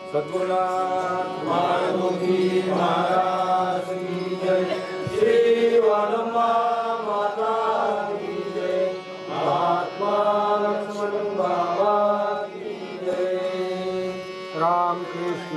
सद्गुरुनाथ मारुति महाराज की जय। श्री वालम्मा माता की जय। महात्मा लक्ष्मण बाबा की जय। राम कृष्ण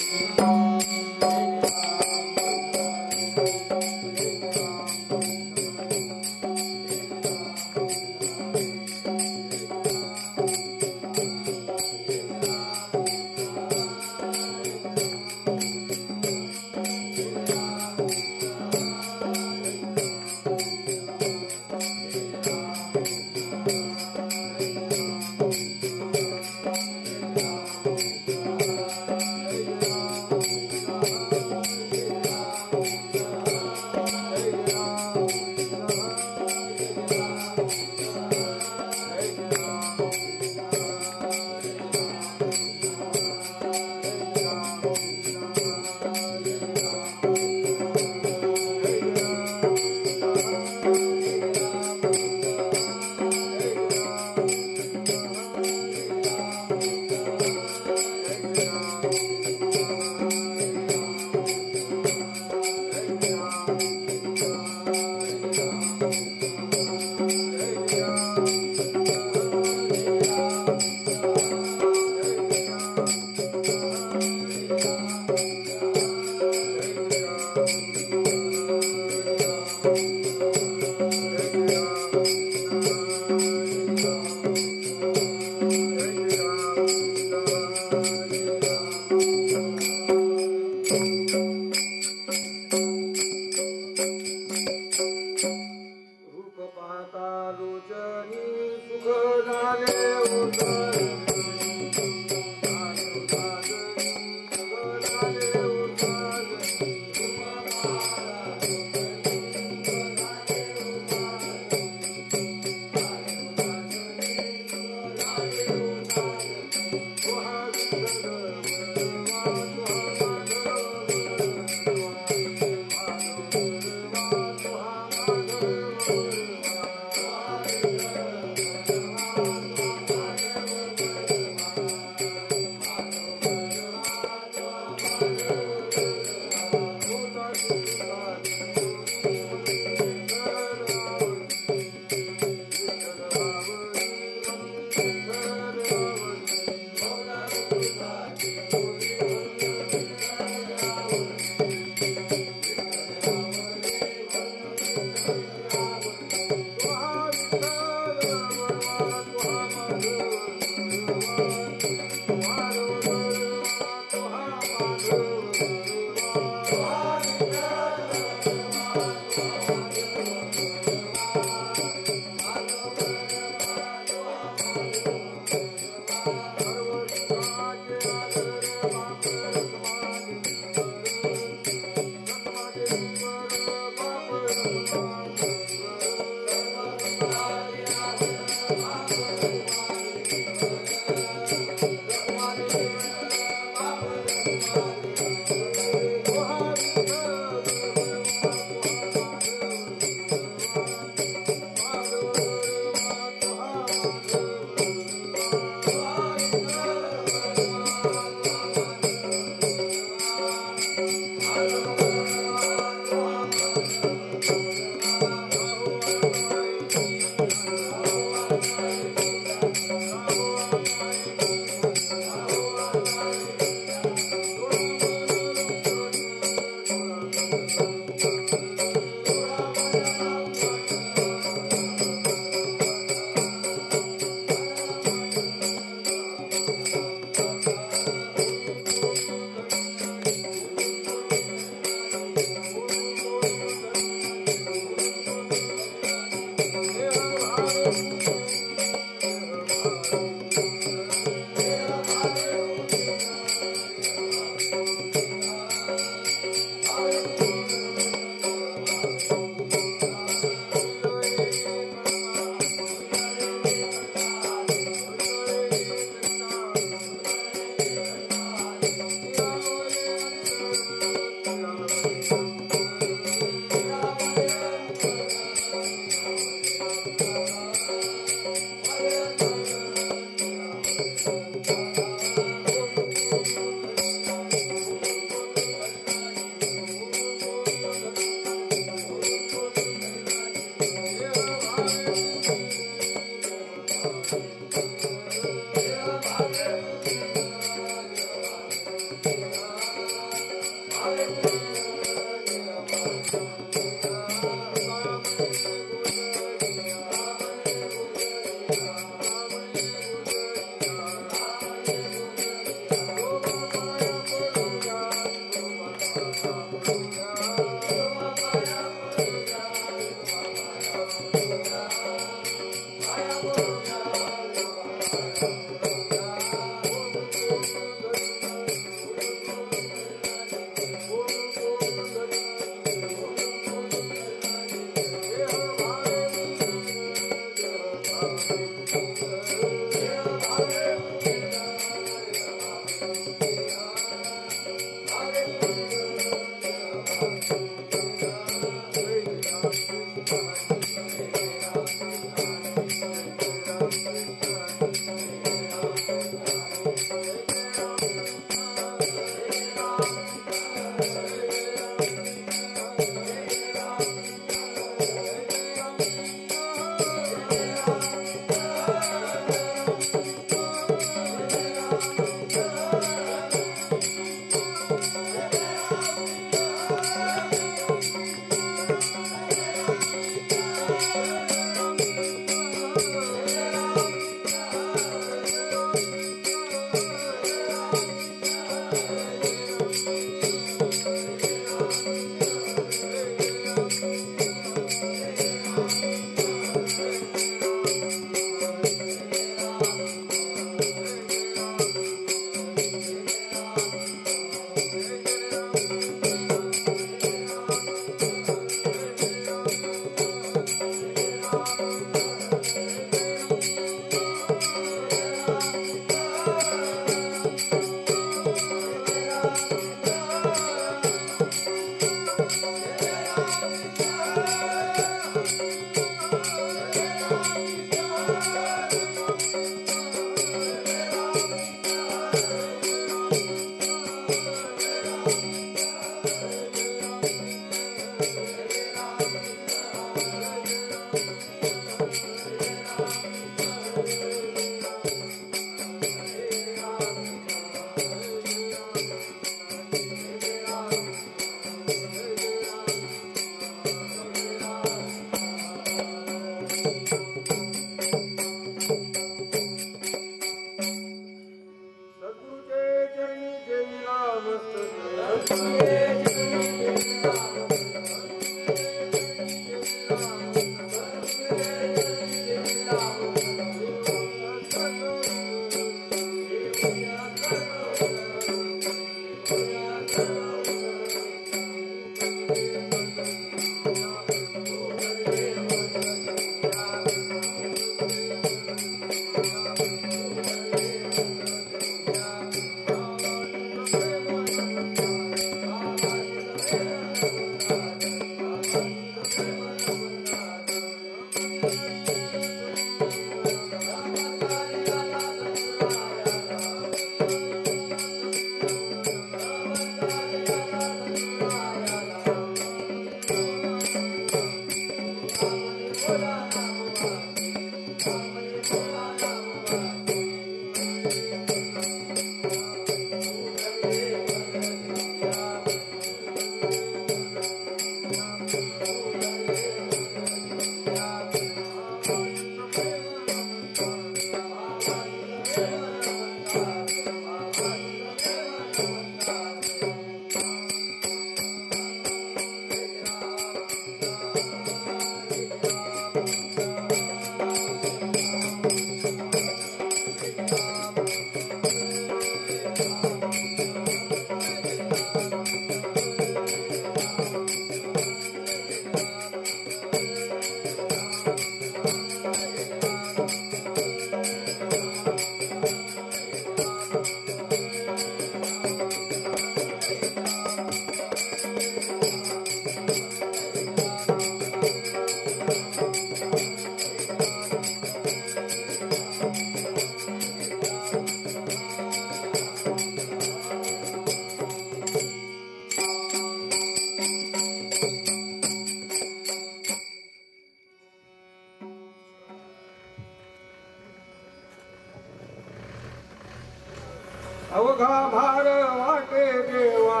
अवघा भार वाटे देवा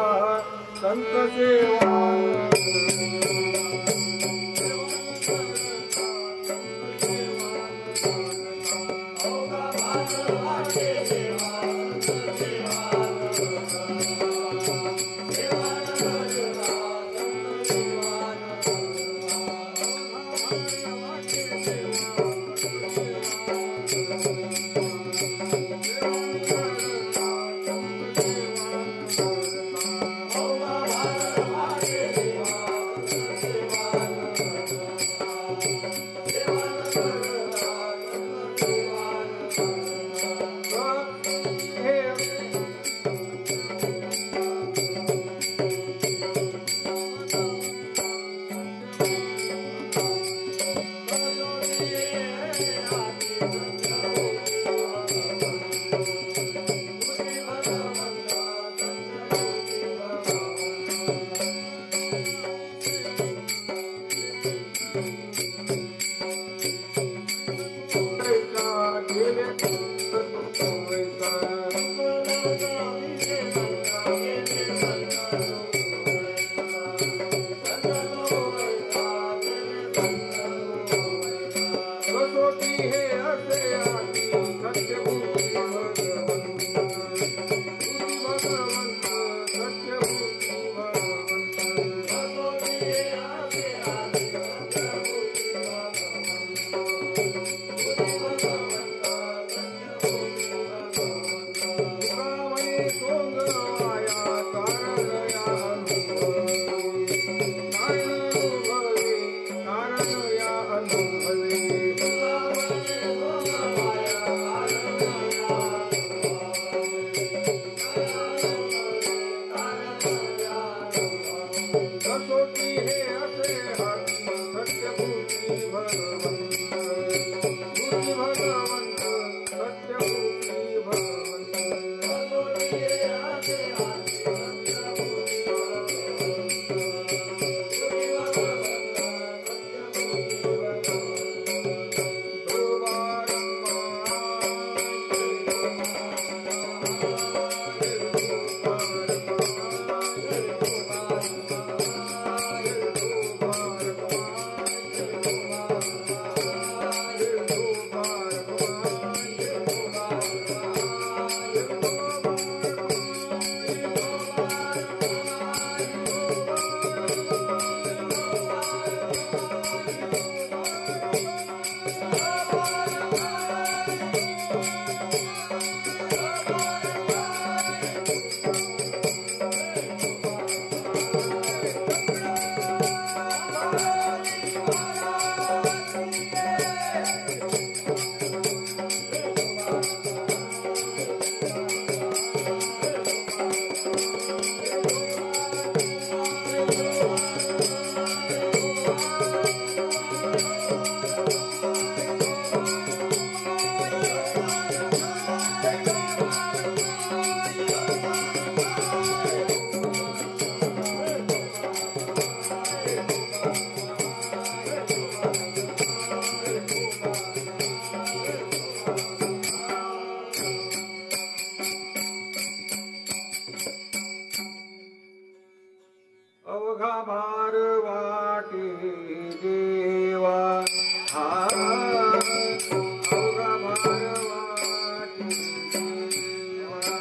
संत सेवा सेवा कोटी हे असे हाती सत्यभूती भगवंत भूती भगवंत सत्यभूती भगवंत कोटी हे असे हाती सत्यभूती भगवंत भूती भगवंत सत्यभूती अवघा भार वाटे देवा अवघा भार वाटे देवा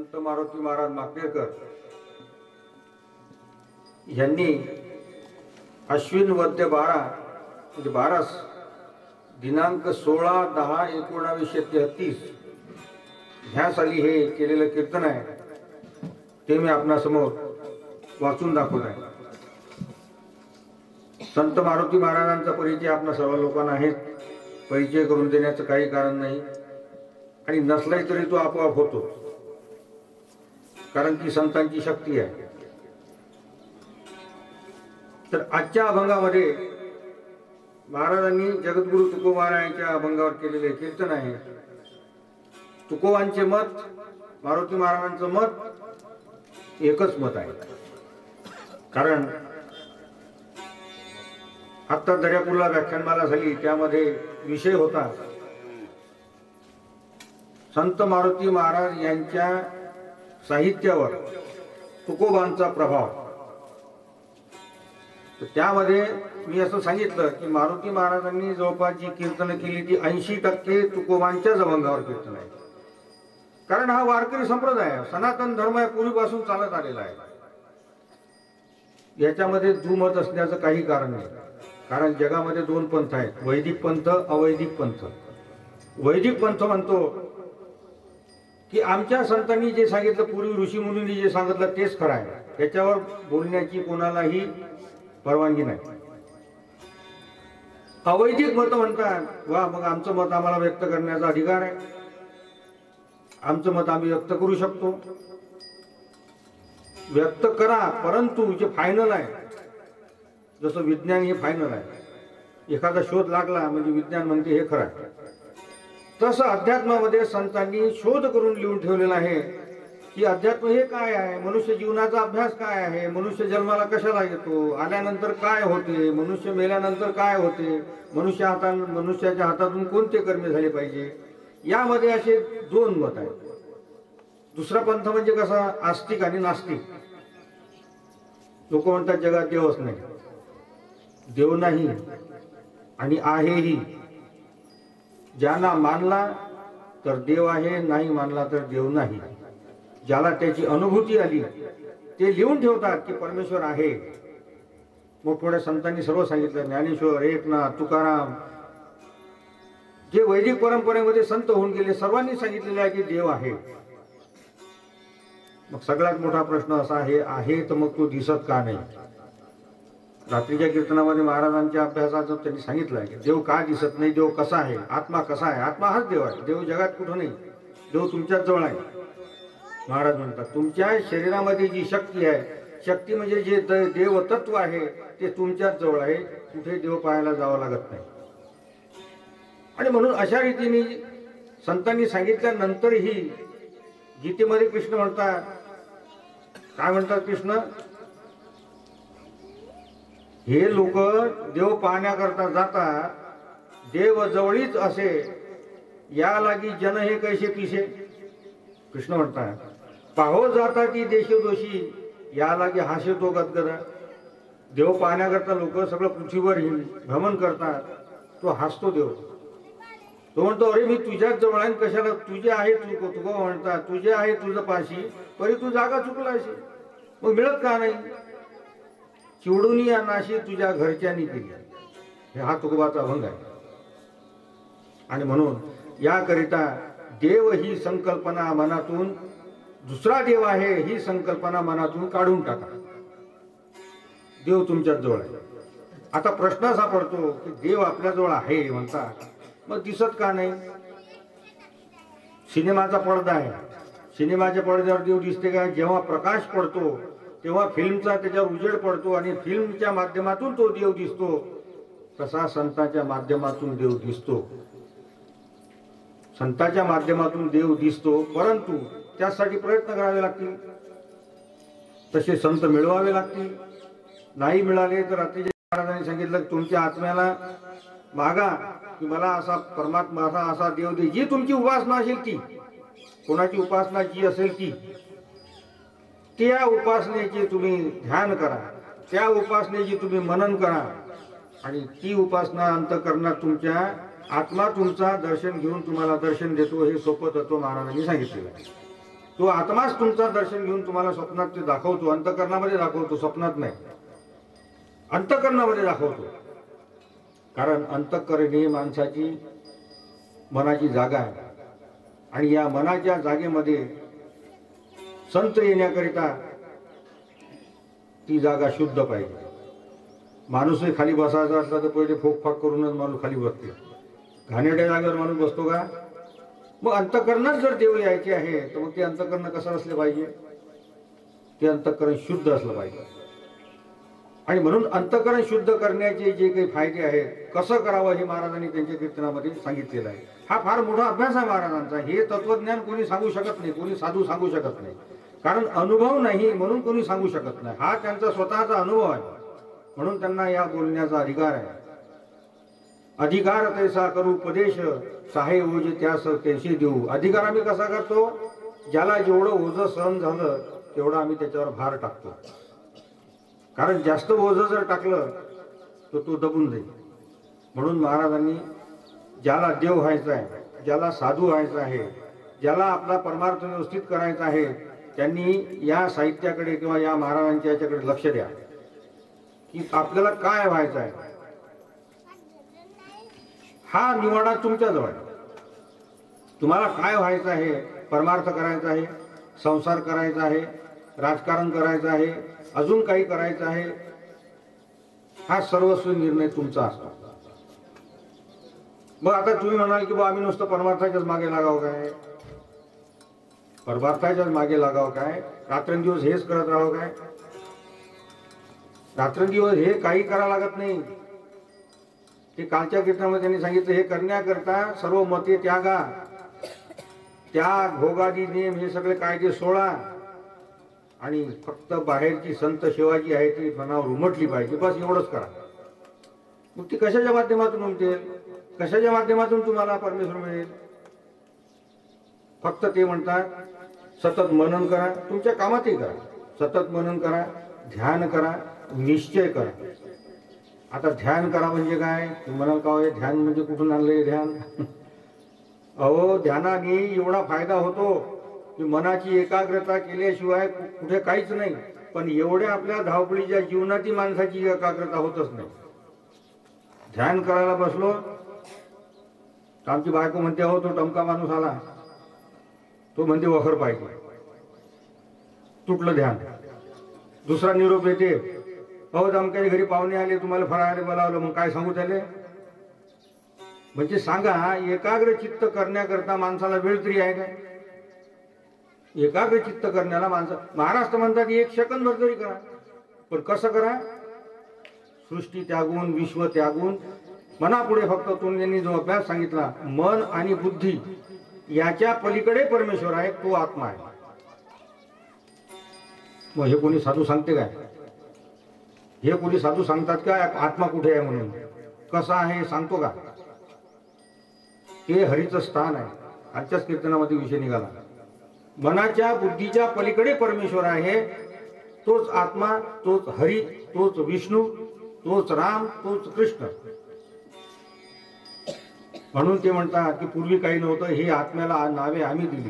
संत मारुती महाराज माकेरकर यांनी अश्विन वद्य 12 म्हणजे 12 दिनांक 16/10/1933 ह्या साली हे केलेलं कीर्तन आहे, ते मी आपणासमोर वाचून दाखवत आहे. संत मारुती महाराजांचा परिचय आपल्या सर्व लोकांना आहे, परिचय करून देण्याचं काही कारण नाही आणि नसलाही तरी तो आपोआप होतो, कारण की संतांची शक्ती आहे. तर आजच्या अभंगामध्ये महाराजांनी जगद्गुरु तुकोबा यांच्या अभंगावर केलेले कीर्तन आहे. तुकोबांचे मत, मारुती महाराजांचं मत एकच मत आहे. कारण आता दर्यापूरला व्याख्यानमाला झाली, त्यामध्ये विषय होता संत मारुती महाराज यांच्या साहित्यावर तुकोबांचा प्रभाव. तर त्यामध्ये मी असं सांगितलं की मारुती महाराजांनी जवळपास जी कीर्तन केली ती 80% तुकोबांच्याच अभंगावर कीर्तन आहे. कारण हा वारकरी संप्रदाय आहे, सनातन धर्म आहे, पूर्वीपासून चालत आलेला आहे. याच्यामध्ये दुमत असण्याचं काही कारण नाही. कारण जगामध्ये 2 पंथ आहेत, वैदिक पंथ, अवैदिक पंथ. वैदिक पंथ म्हणतो की आमच्या संतांनी जे सांगितलं, पूर्वी ऋषी मुनींनी जे सांगितलं तेच खरं आहे, त्याच्यावर बोलण्याची कोणालाही परवानगी नाही. अवैदिक मत म्हणतात वा मग आमचं मत आम्हाला व्यक्त करण्याचा अधिकार आहे, आमचं मत आम्ही व्यक्त करू शकतो. व्यक्त करा, परंतु जे फायनल आहे, जसं विज्ञान हे फायनल आहे, एखादा शोध लागला म्हणजे विज्ञान म्हणते हे खरं आहे, तसं अध्यात्मामध्ये संतांनी शोध करून लिहून ठेवलेला आहे की अध्यात्म हे काय आहे, मनुष्य जीवनाचा अभ्यास काय आहे, मनुष्य जन्माला कशाला येतो, आल्यानंतर काय होते, मनुष्य मेल्यानंतर काय होते, मनुष्याच्या हातातून कोणते कर्मे झाले पाहिजे. यामध्ये असे 2 मत आहेत. दुसरा पंथ म्हणजे कसा, आस्तिक आणि नास्तिक. लोक म्हणतात जगात देवच नाही, देव नाही आणि आहेही. ज्यांना मानला तर देव आहे, नाही मानला तर देव नाही. ज्याला त्याची अनुभूती आली ते लिहून ठेवतात की परमेश्वर आहे. मोठमोठ्या संतांनी सर्व सांगितलं, ज्ञानेश्वर, एकनाथ, तुकाराम, जे वैदिक परंपरेमध्ये संत होऊन गेले सर्वांनी सांगितलेले आहे की देव आहे. मग सगळ्यात मोठा प्रश्न असा आहे तर मग तो दिसत का नाही. रात्रीच्या कीर्तनामध्ये महाराजांच्या अभ्यासाचं त्यांनी सांगितलं आहे की देव का दिसत नाही, देव कसा आहे, आत्मा कसा आहे. आत्मा हाच देव आहे, देव जगात कुठं नाही, देव तुमच्याच जवळ आहे. महाराज म्हणतात तुमच्या शरीरामध्ये जी शक्ती आहे, शक्ती म्हणजे जे देव तत्व आहे ते तुमच्याच जवळ आहे, कुठे देव पाहायला जावं लागत नाही. आणि म्हणून अशा रीतीने संतांनी सांगितल्यानंतरही गीतेमध्ये कृष्ण म्हणतात, काय म्हणतात कृष्ण, हे लोक देव पाहण्याकरता जातात, देव जवळीच असे या लागी जन हे कैसे पिसे. कृष्ण म्हणतात पाहो जाता ती देशोदोषी या लागे हासे तो गदगदा. देव पाहण्याकरता लोक सगळं पृथ्वीवर भ्रमण करतात, तो हसतो देव. तो म्हणतो अरे मी तुझ्याच जवळ आहे, कशाला तुझे आहे, तुका म्हणतात तुझे आहे तुझं पाशी, परी तू जागा चुकला अशी, मग मिळत का नाही. चिवडून या नाशी तुझ्या घरच्यांनी केली. हे हा तुकोबाचा अभंग आहे. आणि म्हणून याकरिता देव ही संकल्पना मनातून, दुसरा देव आहे ही संकल्पना मनातून काढून टाका. देव तुमच्याच जवळ आहे. आता प्रश्न असा पडतो की देव आपल्याजवळ आहे म्हणतात, मग दिसत का नाही. सिनेमाचा पडदा आहे, सिनेमाच्या पडद्यावर देव दिसते का. जेव्हा प्रकाश पडतो तेव्हा फिल्मचा त्याच्यावर उजेड पडतो आणि फिल्मच्या माध्यमातून तो देव दिसतो. तसा संतांच्या माध्यमातून देव दिसतो, संतांच्या माध्यमातून देव दिसतो. परंतु त्यासाठी प्रयत्न करावे लागतील, तसे संत मिळवावे लागतील. नाही मिळाले तर रात्रीच्या महाराजांनी सांगितलं तुमच्या आत्म्याला मागा की मला असा परमात्मा, असा देव दे. जी तुमची उपासना असेल ती, कोणाची उपासना जी असेल ती, त्या उपासनेचे तुम्ही ध्यान करा, त्या उपासनेची तुम्ही मनन करा आणि ती उपासना अंतःकरणात तुमच्या आत्मा तुमचा दर्शन घेऊन तुम्हाला दर्शन देतो. हे सोपं तत्व महाराजांनी सांगितलेलं आहे. तो आत्माच तुमचा दर्शन घेऊन तुम्हाला स्वप्नात ते दाखवतो, अंतःकरणामध्ये दाखवतो, स्वप्नात नाही, अंतःकरणामध्ये दाखवतो. कारण अंतःकरण ही माणसाची मनाची जागा आहे आणि या मनाच्या जागेमध्ये संत येण्याकरिता ती जागा शुद्ध पाहिजे. माणूसही खाली बसायचा असला तर पहिले फोकफाक करूनच माणूस खाली बसते. घाणेरड्या जागेवर माणूस बसतो का? मग अंतःकरणात जर देव यायचे आहे तर मग ते अंतःकरण कसं असले पाहिजे? ते अंतःकरण शुद्ध असलं पाहिजे. आणि म्हणून अंतःकरण शुद्ध करण्याचे जे काही फायदे आहेत, कसं करावं हे महाराजांनी त्यांच्या कीर्तनामध्ये सांगितलेलं आहे. हा फार मोठा अभ्यास आहे महाराजांचा. हे तत्वज्ञान कोणी सांगू शकत नाही, कोणी साधू सांगू शकत नाही. कारण अनुभव नाही म्हणून कोणी सांगू शकत नाही. हा त्यांचा स्वतःचा अनुभव आहे म्हणून त्यांना या बोलण्याचा अधिकार आहे. अधिकार तैसा करू उपदेश, साहे ओझ त्यास कैसे देऊ. अधिकार आम्ही कसा करतो? ज्याला जेवढं ओझं सहन झालं तेवढं आम्ही त्याच्यावर भार टाकतो. कारण जास्त ओझं जर टाकलं तर तो दबून जाईल. म्हणून महाराजांनी ज्याला देव व्हायचा आहे, ज्याला साधू व्हायचं आहे, ज्याला आपला परमार्थ व्यवस्थित करायचा आहे, त्यांनी या साहित्याकडे किंवा या महाराजांच्या याच्याकडे लक्ष द्या की आपल्याला काय व्हायचं आहे. हा निवाडा तुमच्याजवळ आहे. तुम्हाला काय व्हायचं आहे? परमार्थ करायचा आहे, संसार करायचा आहे, राजकारण करायचं आहे, अजून काही करायचं आहे, हा सर्वस्व निर्णय तुमचा असतो. मग आता तुम्ही म्हणाल की बा आम्ही नुसतं परमार्थाच्याच मागे लागावं काय? परमार्थाच्याच मागे लागावं काय? रात्रंदिवस हेच करत राहावं काय? रात्रंदिवस हे काही करावं लागत नाही. ते कालच्या कीर्तनामध्ये त्यांनी सांगितलं, हे करण्याकरता सर्व मते त्यागा, त्याग भोगादी नेम हे सगळे कायदे सोडा आणि फक्त बाहेरची संत सेवा जी आहे ती मनावर उमटली पाहिजे, बस एवढंच करा. मग ती कशाच्या माध्यमातून उमटेल? कशाच्या माध्यमातून तुम्हाला परमेश्वर मिळेल? फक्त ते म्हणतात सतत मनन करा, तुमच्या कामातही करा, सतत मनन करा, ध्यान करा, निश्चय करा. आता ध्यान करा म्हणजे काय? म्हणाल का हे ध्यान म्हणजे कुठून आणलंय ध्यान? अहो, ध्यानाने एवढा फायदा होतो की मनाची एकाग्रता केल्याशिवाय कुठे काहीच नाही. पण एवढ्या आपल्या धावपळीच्या जीवनाची माणसाची एकाग्रता होतच नाही. ध्यान करायला बसलो तर आमची बायको म्हणते, हो तो टमका माणूस आला, तो म्हणते वखर पाहिजे, तुटलं ध्यान. दुसरा निरोप येते, अहो आमच्या घरी पाहुणे आले, तुम्हाला फराळाने बोलावलं, मग काय सांगू त्याले? म्हणजे सांगा, एकाग्र चित्त करण्याकरता माणसाला वेळ तरी आहे काय? एकाग्र चित्त करण्याला महाराष्ट्र म्हणतात 1 सेकंद भर तरी करा. पण कसं करा? सृष्टी त्यागून, विश्व त्यागून, मनापुढे फक्त त्यांनी जो अभ्यास सांगितला, मन आणि बुद्धी याच्या पलीकडे परमेश्वर आहे, तो आत्मा आहे. मग हे कोणी साधू सांगते काय? हे कोणी साधू सांगतात का आत्मा कुठे आहे म्हणून? कसा आहे सांगतो का? हे हरीचं स्थान आहे. आजच्याच कीर्तनामध्ये विषय निघाला, मनाच्या बुद्धीच्या पलीकडे परमेश्वर आहे, तोच आत्मा, तोच हरी, तोच विष्णू, तोच राम, तोच कृष्ण. म्हणून ते म्हणतात की पूर्वी काही नव्हतं, हे आत्म्याला नावे आम्ही दिली.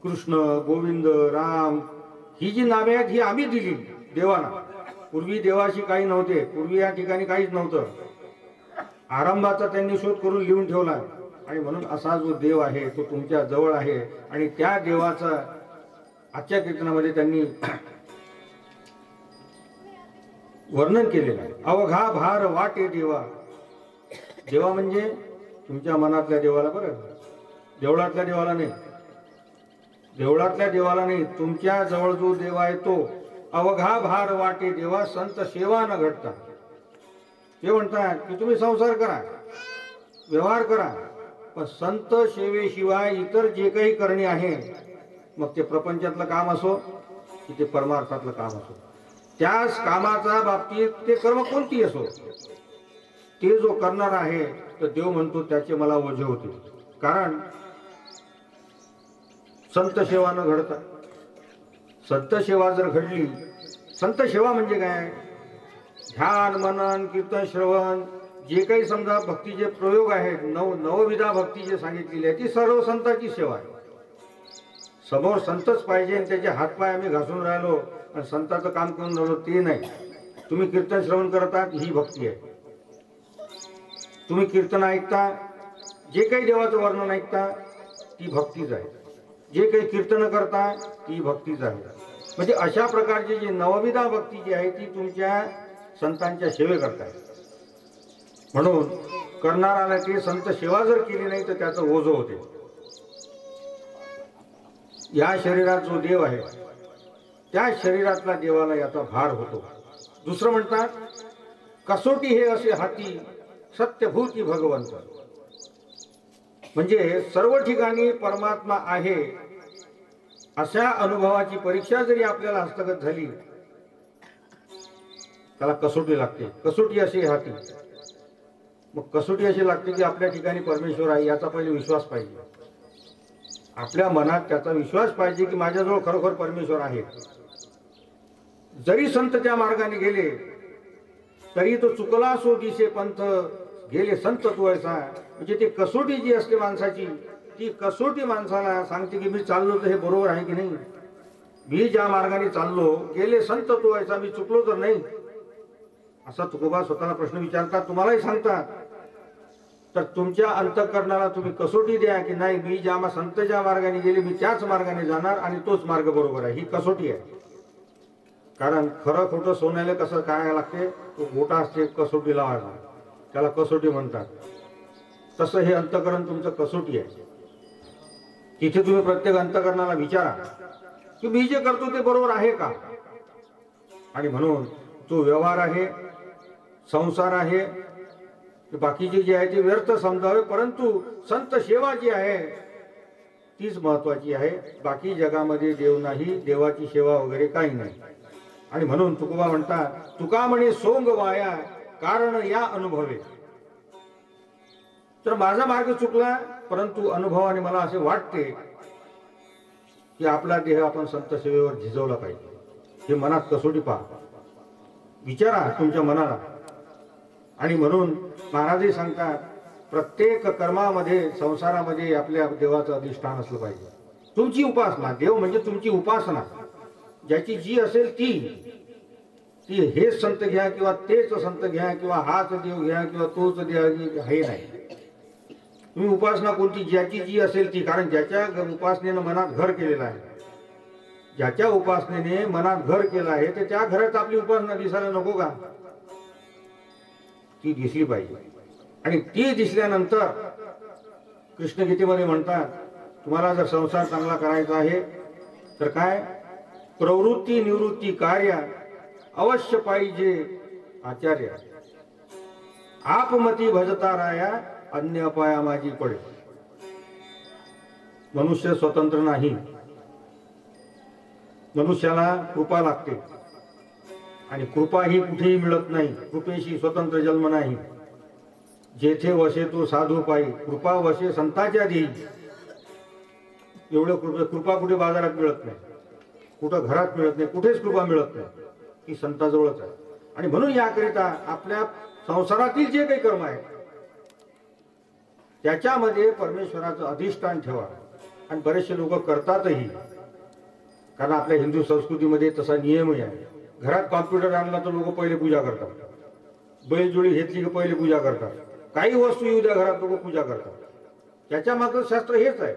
कृष्ण, गोविंद, राम ही जी नावे आहेत ही आम्ही दिली देवाला. पूर्वी देवाशी काही नव्हते, पूर्वी या ठिकाणी काहीच नव्हतं. आरंभाचा त्यांनी शोध करून लिहून ठेवला आणि म्हणून असा जो देव आहे तो तुमच्या जवळ आहे. आणि त्या देवाचा आजच्या कीर्तनामध्ये त्यांनी वर्णन केलेलं आहे. अवघा भार वाटे देवा. देवा म्हणजे तुमच्या मनातल्या देवाला, बरं, देवळातल्या देवाला नाही, देवळातल्या देवाला नाही, तुमच्या जवळ जो देव आहे तो. अवघा भार वाटे देवा, संत सेवा न घडता. ते म्हणतात की तुम्ही संसार करा, व्यवहार करा, पण संत सेवेशिवाय इतर जे काही करणे आहे, मग ते प्रपंचातलं काम असो की ते परमार्थातलं काम असो, त्याच कामाच्या बाबतीत ते कर्म कोणती असो, ते जो करणार आहे तर देव म्हणतो त्याचे मला ओझे होते. कारण संत सेवा न घडता, संत सेवा जर घडली, संत सेवा म्हणजे काय? ध्यान, मनन, कीर्तन, श्रवण, जे काही समजा भक्तीचे प्रयोग आहेत, नवविधा भक्ती जे सांगितलेली आहे ती सर्व संतांची सेवा आहे. समोर संतच पाहिजे आणि त्याचे हातपाय आम्ही घासून राहिलो आणि संताचं काम करून राहिलो ते नाही. तुम्ही कीर्तन श्रवण करतात ही भक्ती आहे. तुम्ही कीर्तन ऐकता, जे काही देवाचं वर्णन ऐकता ती भक्तीच आहे. जे काही कीर्तन करता ती भक्तीच आहे. म्हणजे अशा प्रकारची जी नवविधा भक्ती जी आहे ती तुमच्या संतांच्या सेवे करताय. म्हणून करणाराला ते संत सेवा जर केली नाही तर त्याचं ओझं होते. या शरीरात जो देव आहे त्या शरीरातला देवाला याचा भार होतो. दुसरं म्हणतात कसोटी हे असे हाती सत्यभूती भगवंत. म्हणजे सर्व ठिकाणी परमात्मा आहे अशा अनुभवाची परीक्षा जरी आपल्याला हस्तगत झाली त्याला कसोटी लागते. कसोटी अशी हाती. मग कसोटी अशी लागते की आपल्या ठिकाणी परमेश्वर आहे याचा पहिले विश्वास पाहिजे. आपल्या मनात त्याचा विश्वास पाहिजे की माझ्याजवळ खरोखर परमेश्वर आहे. जरी संत त्या मार्गाने गेले तरी तो चुकला सो दिसे पंथ गेले संत तू ऐसा. म्हणजे ती कसोटी जी असते माणसाची ती कसोटी माणसाला सांगते की मी चाललो तर हे बरोबर आहे की नाही. मी ज्या मार्गाने चाललो गेले संत तू ऐसा, मी चुकलो तर नाही. असा तुकोबा स्वतःला प्रश्न विचारतात, तुम्हालाही सांगतात. तर तुमच्या अंतःकरणाला तुम्ही कसोटी द्या की नाही मी ज्या संत ज्या मार्गाने गेले मी त्याच मार्गाने जाणार आणि तोच मार्ग बरोबर आहे. ही कसोटी आहे. कारण खरं खोटं सोन्याला कसं काय लागते, तो गोटा असते कसोटी लावायला, त्याला कसोटी म्हणतात. तसं हे अंतःकरण तुमचं कसोटी आहे. तिथे तुम्ही प्रत्येक अंतःकरणाला विचारा की मी जे करतो ते बरोबर आहे का. आणि म्हणून तो व्यवहार आहे, संसार आहे, बाकीचे जे आहे ते व्यर्थ समजावे. परंतु संत सेवा जी आहे तीच महत्वाची आहे. बाकी जगामध्ये देव नाही, देवाची सेवा वगैरे काही नाही. आणि म्हणून तुकोबा म्हणतात तुका म्हणे सोंग वाया कारण या अनुभवे. तर माझा मार्ग चुकला परंतु अनुभवाने मला असे वाटते की आपला देह आपण संत सेवेवर झिजवला पाहिजे. हे मनात कसोटी पहा, विचारा तुमच्या मनाला. आणि म्हणून महाराजही सांगतात प्रत्येक कर्मामध्ये संसारामध्ये आपल्या देवाचं अधिष्ठान असलं पाहिजे. तुमची उपासना, देव म्हणजे तुमची उपासना ज्याची जी असेल ती हेच संत घ्या किंवा तेच संत घ्या किंवा हाच देव घ्या किंवा तोच देव हे नाही. तुम्ही उपासना कोणती ज्याची जी असेल ती. कारण ज्याच्या उपासनेनं मनात घर केलेलं आहे, ज्याच्या उपासनेने मनात घर केलं आहे ते त्या घरात आपली उपासना दिसायला नको का. ती दिसली पाहिजे. आणि ती दिसल्यानंतर कृष्णगीतेमध्ये म्हणतात तुम्हाला जर संसार चांगला करायचा आहे तर काय प्रवृत्ती निवृत्ती कार्य अवश्य पाहिजे आचार्य. आपमती भजता राया अन्य पाया माझी पडे. मनुष्य स्वतंत्र नाही, मनुष्याला कृपा लागते आणि कृपा ही कुठेही मिळत नाही. कृपेशी स्वतंत्र जन्म नाही. जेथे वसे तो साधू पायी कृपा वसे संताच्या देई. एवढं कृपा कुठे बाजारात मिळत नाही, कुठं घरात मिळत नाही, कुठेच कृपा मिळत नाही. ती संताजवळच आहे. आणि म्हणून याकरिता आपल्या संसारातील जे काही कर्म आहे त्याच्यामध्ये परमेश्वराचं अधिष्ठान ठेवा. आणि बरेचसे लोक करतातही, कारण आपल्या हिंदू संस्कृतीमध्ये तसा नियमही आहे. घरात कॉम्प्युटर आणला तर लोक पहिले पूजा करतात, बैलजोडी घेतली की पहिले पूजा करतात, काही वस्तू येऊ द्या घरात लोक पूजा करतात. त्याच्या मागचं शास्त्र हेच आहे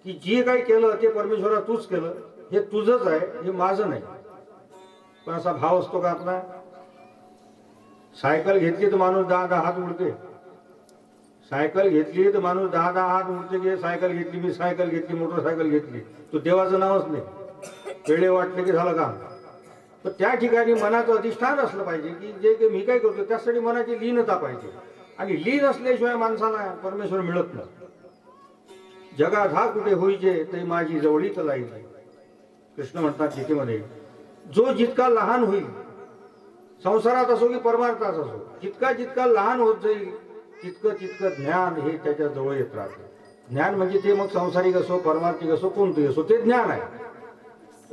की जे काही केलं ते परमेश्वरा तूच केलं, हे तुझंच आहे, हे माझं नाही. पण असा भाव असतो का आपला. सायकल घेतली तर माणूस 10-10 हात उडते. सायकल घेतली तर माणूस 10-10 हात उडते की सायकल घेतली, मी सायकल घेतली, मोटरसायकल घेतली. तो देवाचं नावच नाही. वेळे वाटले की झालं काम. तर त्या ठिकाणी मनाचं अधिष्ठान असलं पाहिजे की जे काही मी काय करतो त्यासाठी मनाची लीनता पाहिजे. आणि लीन असल्याशिवाय माणसाला परमेश्वर मिळत नाही. जगात हा कुठे होईजे ते माझी जवळीच लाईजे. कृष्ण म्हणतात गीतेमध्ये जो जितका लहान होईल संसारात असो की परमार्थात असो, जितका जितका लहान होत जाईल तितकं तितकं ज्ञान हे त्याच्या जवळ येत राहते. ज्ञान म्हणजे ते मग संसारिक असो परमार्थिक असो कोणतंही असो ते ज्ञान आहे.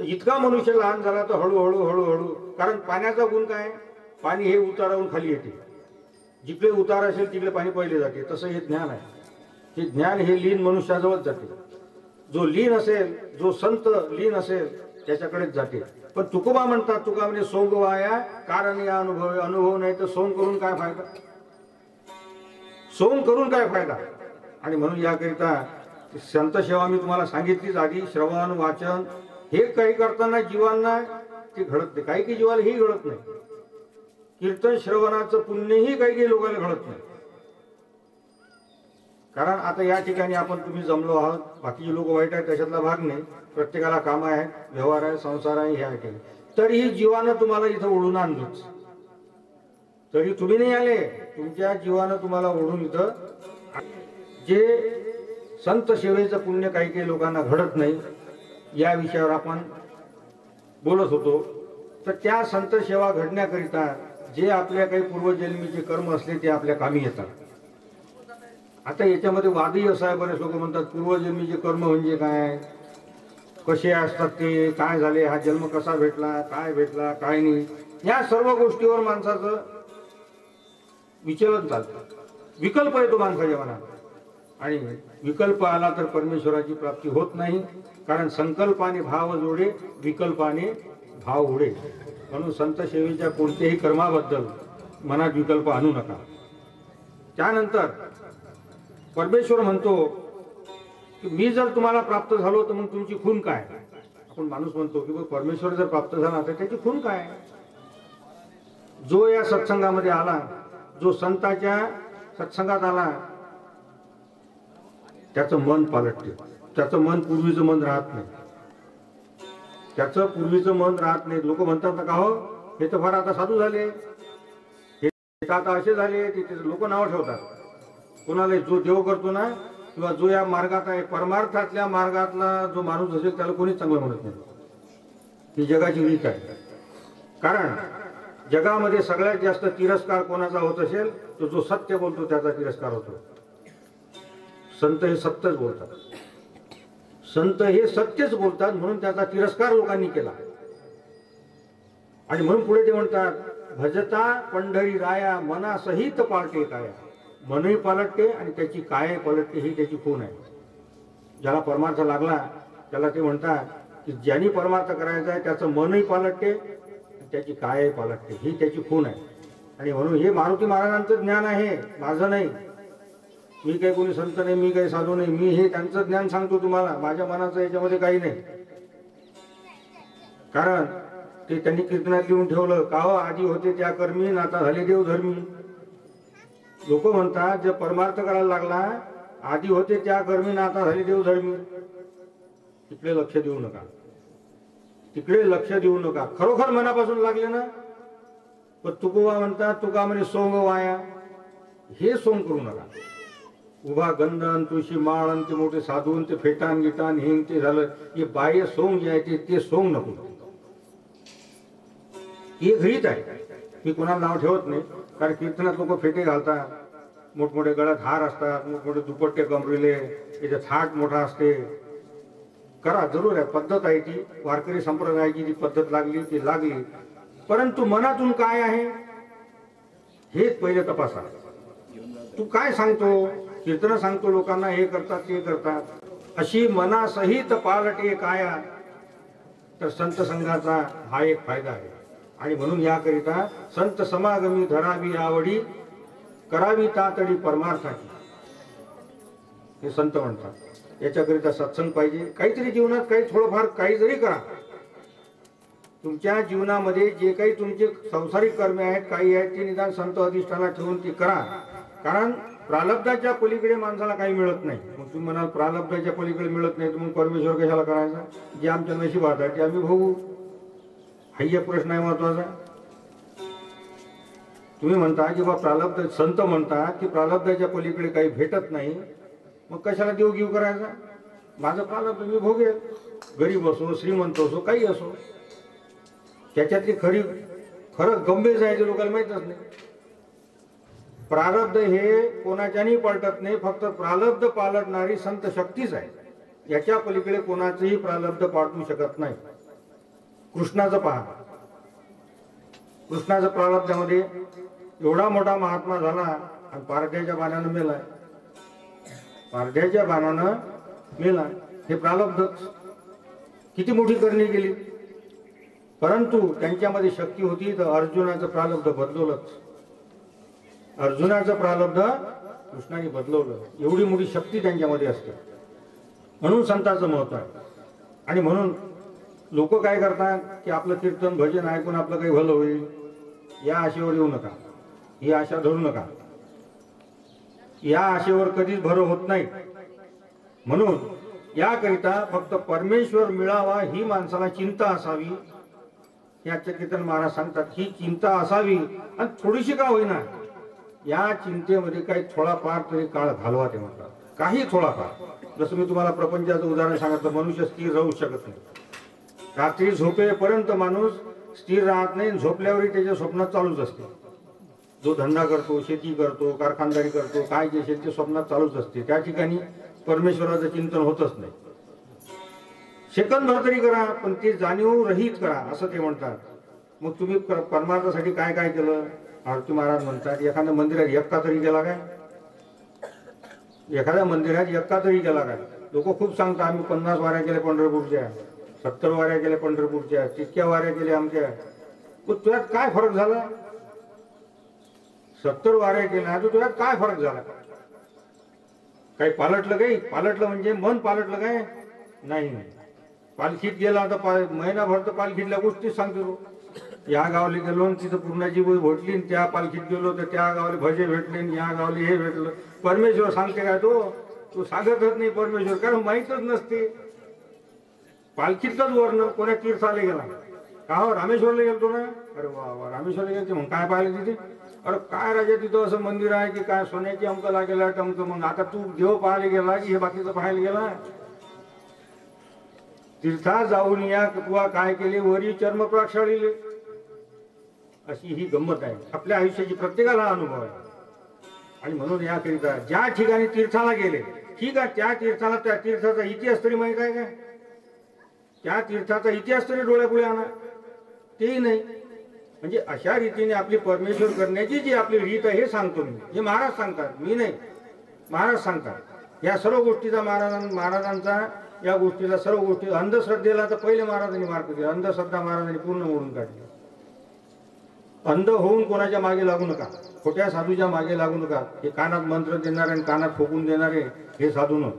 इतका मनुष्य लहान झाला तर हळूहळू हळूहळू, कारण पाण्याचा गुण काय, पाणी हे उतारावून खाली येते. जिकडे उतार असेल तिकडे पाणी पहिले जाते. तसं हे ज्ञान आहे. हे ज्ञान हे लीन मनुष्याजवळ जाते. जो लीन असेल, जो संत लीन असेल त्याच्याकडेच जाते. पण तुकोबा म्हणतात, तुका म्हणजे सोंग वाया कारण या अनुभव नाही तर सोंग करून काय फायदा, सोंग करून काय फायदा. आणि म्हणून याकरिता संत सेवा मी तुम्हाला सांगितलीच आधी, श्रवण वाचन हे काही करताना जीवांना ते घडत नाही, काही काही जीवाला हे घडत नाही. कीर्तन श्रवणाचं पुण्यही काही काही लोकांना घडत नाही. कारण आता या ठिकाणी आपण तुम्ही जमलो आहात, बाकीचे लोक वाईट आहेत त्याच्यातला भाग नाही, प्रत्येकाला काम आहे, व्यवहार आहे, संसार आहे, ह्या ठिकाणी तरीही जीवानं तुम्हाला इथं ओढून आणलंच. तरी तुम्ही नाही आले, तुमच्या जीवानं तुम्हाला ओढून इथं. जे संत सेवेचं पुण्य काही काही लोकांना घडत नाही या विषयावर आपण बोलत होतो. तर त्या संत सेवा घडण्याकरिता जे आपल्या काही पूर्वजन्मीचे कर्म असले ते आपल्या कामी येतात. आता याच्यामध्ये वादही असा आहे, बरेच लोक म्हणतात पूर्वजन्मीचे कर्म म्हणजे काय, कसे असतात ते, काय झाले, हा जन्म कसा भेटला, काय भेटला, काय नाही, या सर्व गोष्टीवर माणसाचं विचलन चालतं. विकल्प येतो माणसाच्या मनात, आणि विकल्प आला तर परमेश्वराची प्राप्ती होत नाही. कारण संकल्पाने भाव जोडे, विकल्पाने भाव उडे. म्हणून संत सेवेच्या कोणत्याही कर्माबद्दल मनात विकल्प आणू नका. त्यानंतर परमेश्वर म्हणतो की मी जर तुम्हाला प्राप्त झालो तर मग तुमची खून काय. आपण माणूस म्हणतो की परमेश्वर जर प्राप्त झाला तर त्याची खून काय. जो या सत्संगामध्ये आला, जो संतांच्या सत्संगात आला, त्याचं मन पालटते. त्याचं मन पूर्वीचं मन राहत नाही, त्याचं पूर्वीचं मन राहत नाही. लोक म्हणतात ना का हो हे तर फार आता साधू झाले, हे आता असे झाले, ते लोक नाव ठेवतात कोणाला. जो देव करतो ना किंवा जो या मार्गात आहे, परमार्थातल्या मार्गातला जो माणूस असेल त्याला कोणीच चांगलं म्हणत नाही. ही जगाची रीत आहे. कारण जगामध्ये सगळ्यात जास्त तिरस्कार कोणाचा होत असेल तर जो सत्य बोलतो त्याचा तिरस्कार होतो. संत हे सत्यच बोलतात, संत हे सत्यच बोलतात, म्हणून त्याचा तिरस्कार लोकांनी केला. आणि म्हणून पुढे ते म्हणतात भजता पंढरी राया मनासहित पालटे काया. मनही पालटते आणि त्याची काय पलटते, ही त्याची खून आहे. ज्याला परमार्थ लागला त्याला ते म्हणतात की ज्यांनी परमार्थ करायचा आहे त्याचं मनही पालटते, त्याची काय पालटते, ही त्याची खून आहे. आणि म्हणून हे मारुती महाराजांचं ज्ञान आहे, माझं नाही. मी काही कोणी संत नाही, मी काही साधू नाही, मी हे त्यांचं ज्ञान सांगतो तुम्हाला. माझ्या मनाचं याच्यामध्ये काही नाही. कारण ते त्यांनी कीर्तनात लिहून ठेवलं का हो आधी होते त्या कर्मी आता झाले देव धर्मी. लोक म्हणतात जे परमार्थ करायला लागला आधी होते त्या कर्मी आता झाले देव धर्मी. तिकडे लक्ष देऊ नका, तिकडे लक्ष देऊ नका. खरोखर मनापासून लागले ना. पण तुकोबा म्हणतात तुका म्हणे सोंग वाया, हे सोंग करू नका. उभा गंधन तुळशी माळन ते मोठे साधून ते फेटान गिटान हिंग ते झालं, हे बाह्य सोंग जे आहे ते सोंग नको. हे घरीच आहे. मी कोणाला नाव ठेवत नाही, कारण कीर्तनात लोक फेटे घालतात, मोठमोठे गळ्यात हार असतात, मोठमोठे दुपट्टे कमरेले, याचे थाट मोठा असते. करा, जरूर आहे, पद्धत आहे ती, वारकरी संप्रदायाची जी पद्धत लागली ती लागली. परंतु मनातून काय आहे हे पहिले तपासा. तू काय सांगतो, कीर्तन सांगतो लोकांना हे करतात ते करतात, अशी मनासहित पालटे काया, तर संत संघाचा हा एक फायदा आहे. आणि म्हणून याकरिता संत समागमी धरावी आवडी, करावी तातडी परमार्थाची, हे संत म्हणतात. याच्याकरिता सत्संग पाहिजे. काहीतरी जीवनात काही थोडंफार काही जरी करा. तुमच्या जीवनामध्ये जे काही तुमचे संसारिक कर्मे आहेत काही आहेत ते निदान संत अधिष्ठानात ठेवून ती करा. कारण प्रारब्धाच्या पलीकडे माणसाला काही मिळत नाही. मग तुम्ही म्हणाल प्रारब्धाच्या पलीकडे मिळत नाही तर मग परमेश्वर कशाला करायचा. जे आमच्या नशिबात आहे ते आम्ही भोगू, हा एक प्रश्न आहे महत्वाचा. तुम्ही म्हणता की बा प्रारब्ध, संत म्हणतात की प्रारब्धाच्या पलीकडे काही भेटत नाही, मग कशाला देव घेऊ करायचा. माझं प्रारब्ध मी भोगेल, गरीब असो श्रीमंत असो काही असो. त्याच्यातली खरं गंभीर जायचे लोकांना माहीतच नाही. प्रारब्ध हे कोणाच्यानी पलटत नाही, फक्त प्रारब्ध पालटणारी संत शक्तीच आहे. याच्या पलीकडे कोणाचंही प्रारब्ध पालटू शकत नाही. कृष्णाचं पहा, कृष्णाचं प्रारब्धामध्ये एवढा मोठा महात्मा झाला आणि पारध्याच्या बाणानं मेलाय, पारध्याच्या बाणानं मेला. हे प्रारब्धच. किती मोठी करणी केली, परंतु त्यांच्यामध्ये शक्ती होती तर अर्जुनाचं प्रारब्ध बदलवलंच. अर्जुनाचं प्रारब्ध कृष्णाने बदलवलं. एवढी मोठी शक्ती त्यांच्यामध्ये असते. म्हणून संतांचं महत्व आहे. आणि म्हणून लोक काय करतात की आपलं कीर्तन भजन ऐकून आपलं काही भलं होईल या आशेवर येऊ नका, ही आशा धरू नका. या आशेवर कधीच भर होत नाही. म्हणून याकरिता फक्त परमेश्वर मिळावा ही माणसाला चिंता असावी. याचे कीर्तन महाराज सांगतात ही चिंता असावी, आणि थोडीशी का होईना या चिंतेमध्ये काही थोडाफार तरी काळ घालवा ते म्हणतात. काही थोडाफार. जसं मी तुम्हाला प्रपंचाचं उदाहरण सांगितलं, मनुष्य स्थिर राहू शकत नाही. रात्री झोपेपर्यंत माणूस स्थिर राहत नाही, झोपल्यावरही त्याच्या स्वप्नात चालूच असते. जो धंदा करतो, शेती करतो, कारखानदारी करतो, काय जे शेती स्वप्नात चालूच असते. त्या ठिकाणी परमेश्वराचं चिंतन होतच नाही. सेकंदभर तरी करा, पण ते जाणीव रहित करा असं ते म्हणतात. मग तुम्ही परमार्थासाठी काय काय केलं? आरती महाराज म्हणतात एखाद्या मंदिरात एकटा तरी गेला काय? एखाद्या मंदिरात एकटा तरी गेला काय? लोक खूप सांगतात आम्ही 50 वाऱ्या केल्या पंढरपूरच्या, 70 वाऱ्या केल्या पंढरपूरच्या, तितक्या वाऱ्या केल्या आमच्या. पण तुझ्यात काय फरक झाला? 70 वाऱ्या केल्या तर तुझ्यात काय फरक झाला? काही पालटलं? काही पालटलं म्हणजे मन पालटलं काय? नाही. पालखीत गेला तर महिनाभर तर पालखीतल्या गोष्टीच सांगतो तो. या गावाला गेलो तिथं पूर्णाची बोई भेटली, त्या पालखीत गेलो तर त्या गावाला भजे भेटले, या गावाला हे भेटलं. परमेश्वर सांगते काय? तो सांगतच नाही परमेश्वर, कारण माहीतच नसते. पालखीतलंच वर्ण कोणा तीर्थाला गेला का? हो रामेश्वरला गेलतो ना. अरे वा, रामेश्वरला गेलते. मग काय पाहिलं तिथे? अरे काय राजा तिथं असं मंदिर आहे की काय सोन्याची अमकं लागेला टमकं. मग आता तू देव पाहायला गेला की हे बाकीचं पाहायला गेला? तीर्थात जाऊन या तुला काय केले? वरी चर्म प्रक्षाळले. अशी ही गंमत आहे आपल्या आयुष्याची. प्रत्येकाला अनुभव आहे. आणि म्हणून याकरिता ज्या ठिकाणी तीर्थाला गेले ठीक आहे, त्या तीर्थाला त्या तीर्थाचा इतिहास तरी माहित आहे का? त्या तीर्थाचा इतिहास तरी डोळ्यापुढे आणा, तेही नाही. म्हणजे अशा रीतीने आपली परमेश्वर करण्याची जी आपली रीत आहे हे सांगतो मी. हे महाराज सांगतात, मी नाही, महाराज सांगतात. या सर्व गोष्टीचा महाराजांचा या गोष्टीला सर्व गोष्टी अंधश्रद्धेला तर पहिले महाराजांनी मार्ग दिला. अंधश्रद्धा महाराजांनी पूर्ण मोडून काढली. अंध होऊन कोणाच्या मागे लागू नका, खोट्या साधूच्या मागे लागू नका. हे कानात मंत्र देणारे आणि कानात ठोकून देणारे हे साधू न.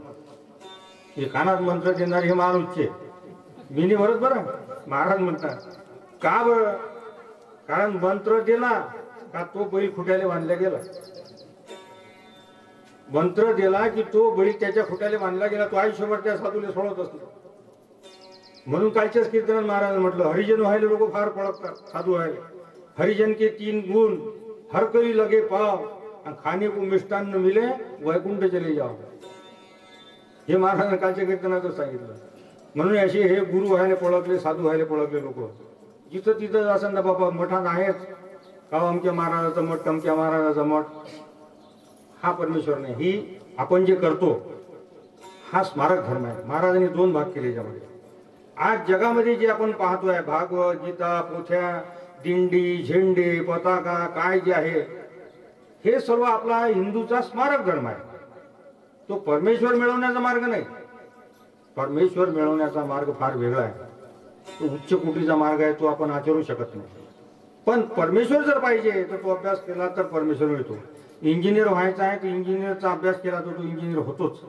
हे कानात मंत्र देणारे हे माणूसचे मी नाही भरत बरं. महाराज म्हणतात का बरं? कारण मंत्र दिला का तो बैल खुट्याला बांधला गेला. मंत्र दिला की तो बैल त्याच्या खुट्याला बांधला गेला. तो आयुष्यभर त्या साधूला सोडत असतो. म्हणून कालच्याच कीर्तनात महाराज म्हटलं हरिजन व्हायला लोक फार पळतात. साधू व्हायला हरिजन के 3 गुण हर कोई लगे पाव, खाने को मिष्टान्न मिले वैकुंठ चले जाओ. हे महाराजांनी कालच्या कीर्तनातच सांगितलं. म्हणून असे हे गुरु व्हायला पळकले, साधू व्हायला पळकले लोक जिथं तिथं असं ना बाबा मठात आहेच का अमक्या महाराजाचा मठ अमक्या महाराजाचा मठ. हा परमेश्वर नाही. ही आपण जे करतो हा स्मारक धर्म आहे. महाराजांनी 2 भाग केले याच्यामध्ये. आज जगामध्ये जे आपण पाहतोय भागवत गीता पोथ्या दिंडी झेंडे पताका काय जे आहे हे सर्व आपला हिंदूचा स्मारक धर्म आहे. तो परमेश्वर मिळवण्याचा मार्ग नाही. परमेश्वर मिळवण्याचा मार्ग फार वेगळा आहे. तो उच्च कोटीचा मार्ग आहे. तो आपण आचरू शकत नाही. पण परमेश्वर जर पाहिजे तर तो अभ्यास केला तर परमेश्वर मिळतो. इंजिनियर व्हायचा आहे तर इंजिनियरचा अभ्यास केला तर तो इंजिनियर होतोच.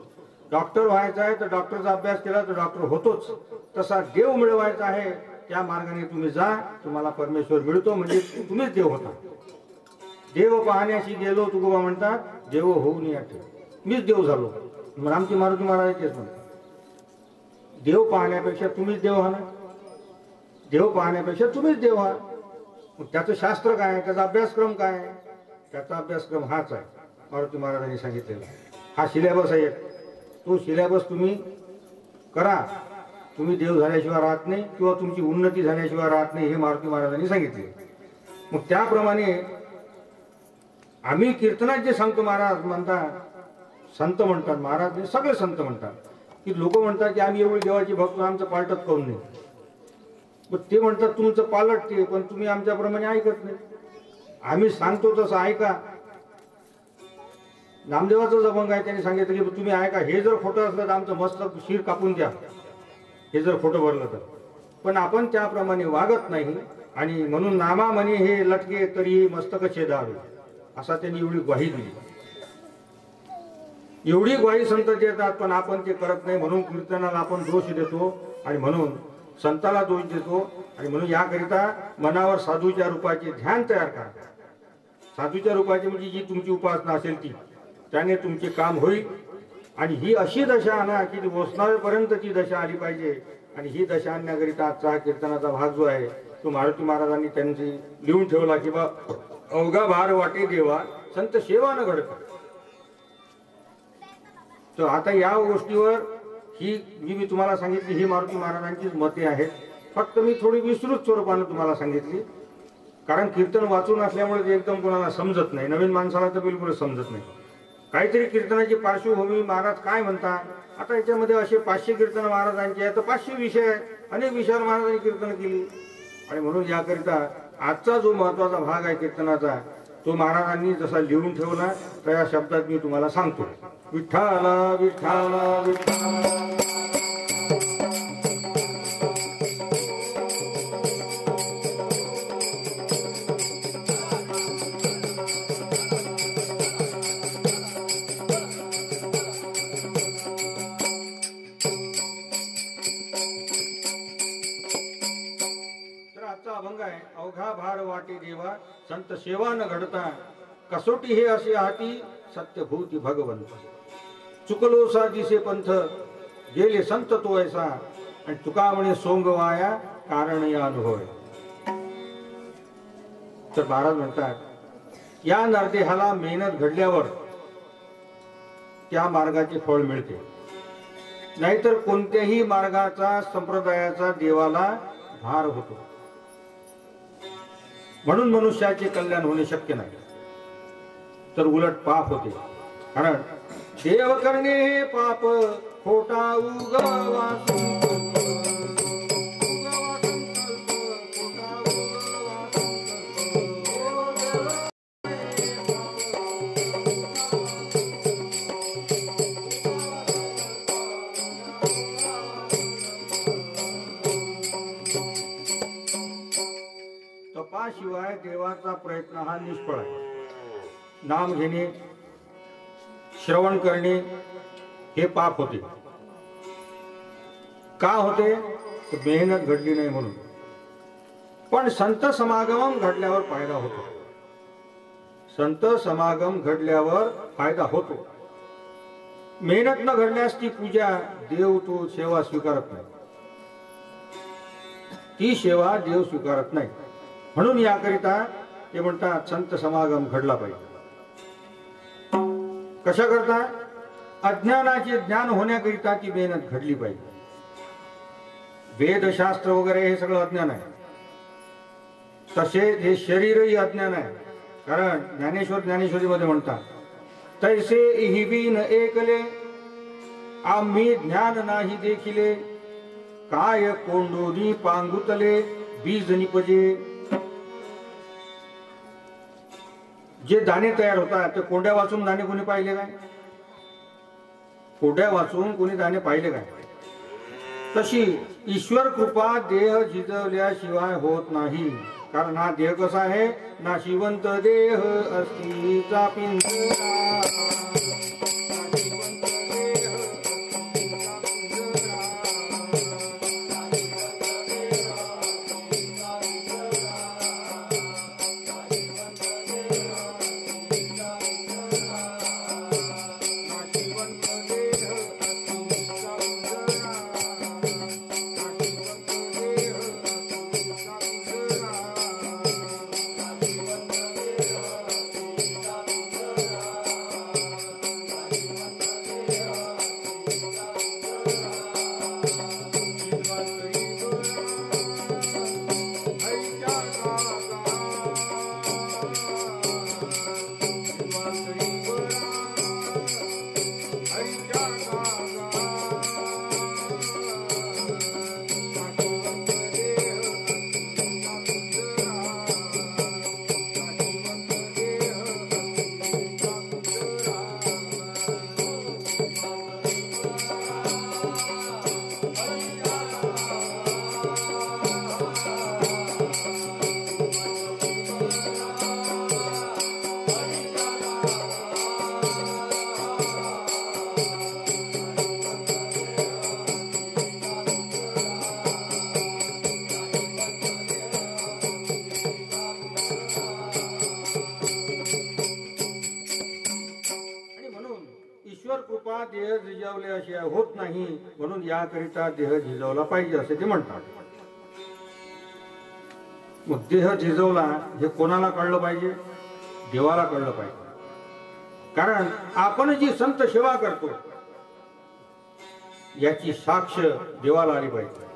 डॉक्टर व्हायचा आहे तर डॉक्टरचा अभ्यास केला तर डॉक्टर होतोच. तसा देव मिळवायचा आहे त्या मार्गाने तुम्ही जा, तुम्हाला परमेश्वर मिळतो. म्हणजे तुम्हीच देव होता. देव पाहण्याशी गेलो तुकोबा म्हणतात, देव होऊन या मीच देव झालो. रामजी मारुती महाराज तेच म्हणतात, देव पाहण्यापेक्षा तुम्हीच देव व्हा ना. देव पाहण्यापेक्षा तुम्हीच देव व्हा. मग त्याचं शास्त्र काय, त्याचा अभ्यासक्रम काय? त्याचा अभ्यासक्रम हाच आहे. मारुती महाराजांनी सांगितलेला हा सिलेबस आहे. तो सिलेबस तुम्ही करा. तुम्ही देव झाल्याशिवाय राहत नाही किंवा तुमची उन्नती झाल्याशिवाय राहत नाही हे मारुती महाराजांनी सांगितले. मग त्याप्रमाणे आम्ही कीर्तनात जे सांगतो महाराज म्हणतात, संत म्हणतात, महाराज सगळे संत म्हणतात की लोक म्हणतात की आम्ही एवढी देवाची भक्त आमचं पालटत करून नाही. मग ते म्हणतात तुमचं पालटते पण तुम्ही आमच्याप्रमाणे ऐकत नाही. आम्ही सांगतो तसं ऐका. नामदेवाचाच अभंग आहे. त्यांनी सांगितलं की तुम्ही ऐका, हे जर खोटं असलं तर आमचं मस्तक शिर कापून द्या, हे जर खोटं भरलं तर. पण आपण त्याप्रमाणे वागत नाही आणि म्हणून नामा म्हणे हे लटके तरी मस्तक छेदावे, असा त्यांनी एवढी ग्वाही दिली. एवढी ग्वाही संत देतात पण आपण ते करत नाही. म्हणून कीर्तनाला आपण दोष देतो आणि म्हणून संताला दोष देतो आणि म्हणून याकरिता मनावर साधूच्या रूपाचे ध्यान तयार करा. साधूच्या रूपाची म्हणजे जी तुमची उपासना असेल ती, त्याने तुमचे काम होईल. आणि ही अशी दशा आणा की ती वैष्णवेपर्यंत ती दशा आली पाहिजे. आणि ही दशा आणण्याकरिता आजचा हा कीर्तनाचा भाग जो आहे तो मारुती महाराजांनी त्यांची लिहून ठेवला की बा अवघा भार वाटे देवा संत सेवा न घडता. तर आता या गोष्टीवर ही जी मी तुम्हाला सांगितली ही मारुती महाराजांचीच मते आहेत. फक्त मी थोडी विस्तृत स्वरूपाने तुम्हाला सांगितली, कारण कीर्तन वाचून असल्यामुळे ते एकदम कोणाला समजत नाही. नवीन माणसाला तर बिलकुलच समजत नाही. काहीतरी कीर्तनाची पार्श्वभूमी, महाराज काय म्हणतात. आता याच्यामध्ये असे 500 कीर्तन महाराजांचे आहेत तर 500 विषय आहेत, अनेक विषयावर महाराजांनी कीर्तन केली. आणि म्हणून याकरिता आजचा जो महत्वाचा भाग आहे कीर्तनाचा तो महाराजांनी जसा लिहून ठेवला त्या शब्दात मी तुम्हाला सांगतो. विठ्ठल विठ्ठल विठ्ठल. अभंग आहे अवघा भार वाटे देवा संत सेवा न घडता कसोटी हे असे हाती सत्यभूती भगवंत. चुकलो सा दिसे पंथ गेले संत तो ऐसा आणि तुका म्हणे सोंग वाया कारण या अनुभव. तर महाराज म्हणतात या नरदेहाला मेहनत घडल्यावर त्या मार्गाचे फळ मिळते, नाहीतर कोणत्याही मार्गाचा संप्रदायाचा देवाला भार होतो. म्हणून मनुष्याचे कल्याण होणे शक्य नाही, तर उलट पाप होते. कारण देव करणे हे पाप खोटा उगवा. तपाशिवाय देवाचा प्रयत्न हा निष्फळ आहे. नाम घेणे, श्रवण करणे हे पाप होते. का होते? तर मेहनत घडली नाही म्हणून. पण संत समागम घडल्यावर फायदा होतो. संत समागम घडल्यावर फायदा होतो. मेहनत न घडल्यास ती पूजा देव तो सेवा स्वीकारत नाही, ती सेवा देव स्वीकारत नाही. म्हणून याकरिता ते म्हणतात संत समागम घडला पाहिजे. कशा करता? अज्ञानाचे ज्ञान होण्याकरिता ती मेहनत घडली पाहिजे. वेदशास्त्र वगैरे हे सगळं अज्ञान आहे. तसे हे शरीरही अज्ञान आहे. कारण ज्ञानेश्वरीमध्ये म्हणतात तैसे इहिबीन एकले आम्ही ज्ञान नाही देखिले काय कोंडोनी पांगुतले बीज निपजे. जे दाणे तयार होतात ते कोंड्या वाचून दाणे कोणी पाहिले काय? कोंड्या वाचून कोणी दाणे पाहिले काय? तशी ईश्वर कृपा देह झिजवल्याशिवाय होत नाही. कारण हा देह कसा आहे? नाशिवंत देह अस्थिचा पिंजरा. झिजवल्याशिवाय होत नाही, म्हणून याकरिता देह झिजवला पाहिजे असे ते म्हणतात. मग देह झिजवला हे कोणाला कळलं पाहिजे? देवाला कळलं पाहिजे. कारण आपण जी संत सेवा करतो याची साक्ष देवाला आली पाहिजे.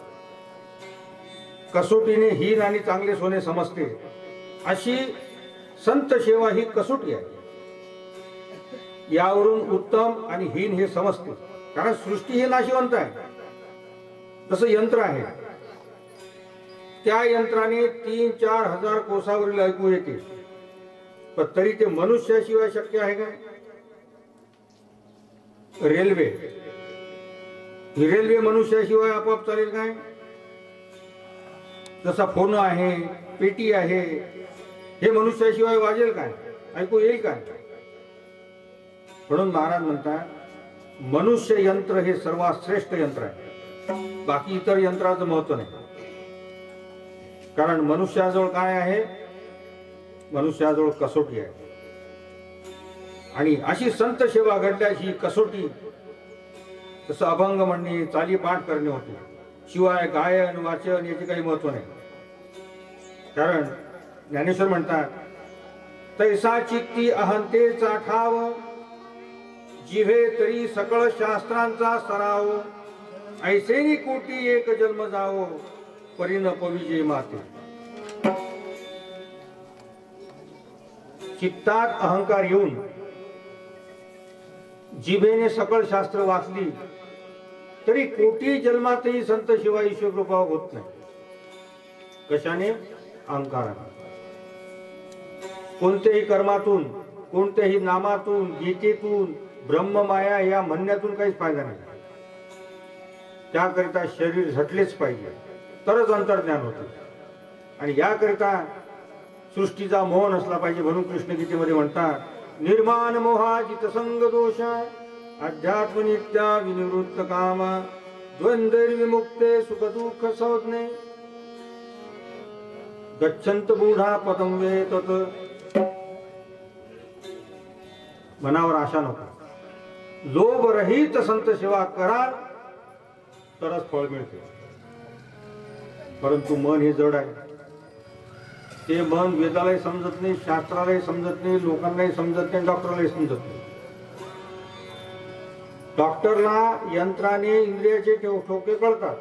कसोटीने हीन आणि चांगले सोने समजते, अशी संत सेवा ही कसोटी आहे. यावरून उत्तम आणि हीन हे समजते. कारण सृष्टी हे नाशिवंत आहे, तसं यंत्र आहे. त्या यंत्राने 3-4 हजार कोसावरील ऐकू येते, पण तरी ते मनुष्याशिवाय शक्य आहे का? रेल्वे, ही रेल्वे मनुष्याशिवाय आपोआप चालेल काय? जसा फोन आहे, पेटी आहे, हे मनुष्याशिवाय वाजेल काय? ऐकू येईल काय? म्हणून महाराज म्हणतात मनुष्य यंत्र हे सर्वात श्रेष्ठ यंत्र आहे. बाकी इतर यंत्राचं महत्व नाही. कारण मनुष्याजवळ काय आहे? मनुष्याजवळ कसोटी आहे. आणि अशी संत सेवा घडल्याची कसोटी तसं अभंग म्हणणे, चाली पाठ करणे होते. शिवाय गायन वाचन याचे काही महत्व नाही. कारण ज्ञानेश्वर म्हणतात तैसा चित्ती अहंतेचा ठाव, जिव्हे तरी सकळ शास्त्रांचा सराव, ऐसेनी कोटी एक जन्म जावो, परिण पविजे माते. चित्तात अहंकार येऊन जिभेने सकळ शास्त्र वाचली तरी कोटी जन्मातही संत शिवाय ईश्वर कृपा होत नाही. कशाने? अहंकाराने. कोणत्याही कर्मातून, कोणत्याही नामातून, गीतेतून, ब्रह्ममाया या म्हणण्यातून काहीच फायदा नाही. त्याकरिता शरीर झटलेच पाहिजे, तरच अंतर्ज्ञान होते. आणि याकरिता सृष्टीचा मोह नसला पाहिजे. म्हणून कृष्ण गीतेमध्ये म्हणतात निर्माण मोहाजित संग दोष, अध्यात्म नित्या विनिवृत्त काम, द्वंद्वैर्विमुक्ते सुख दुःख संज्ञे, गच्छंत बूढा पदम वेतत. मनावर आशा नको. लोभ रहित संत सेवा कराल तरच फळ मिळते. परंतु मन हे जड आहे. ते मन वेदालाही समजत नाही, शास्त्रालाही समजत नाही, लोकांनाही समजत नाही, डॉक्टरलाही समजत नाही. डॉक्टरला यंत्राने इंद्रियाचे ठोके कळतात,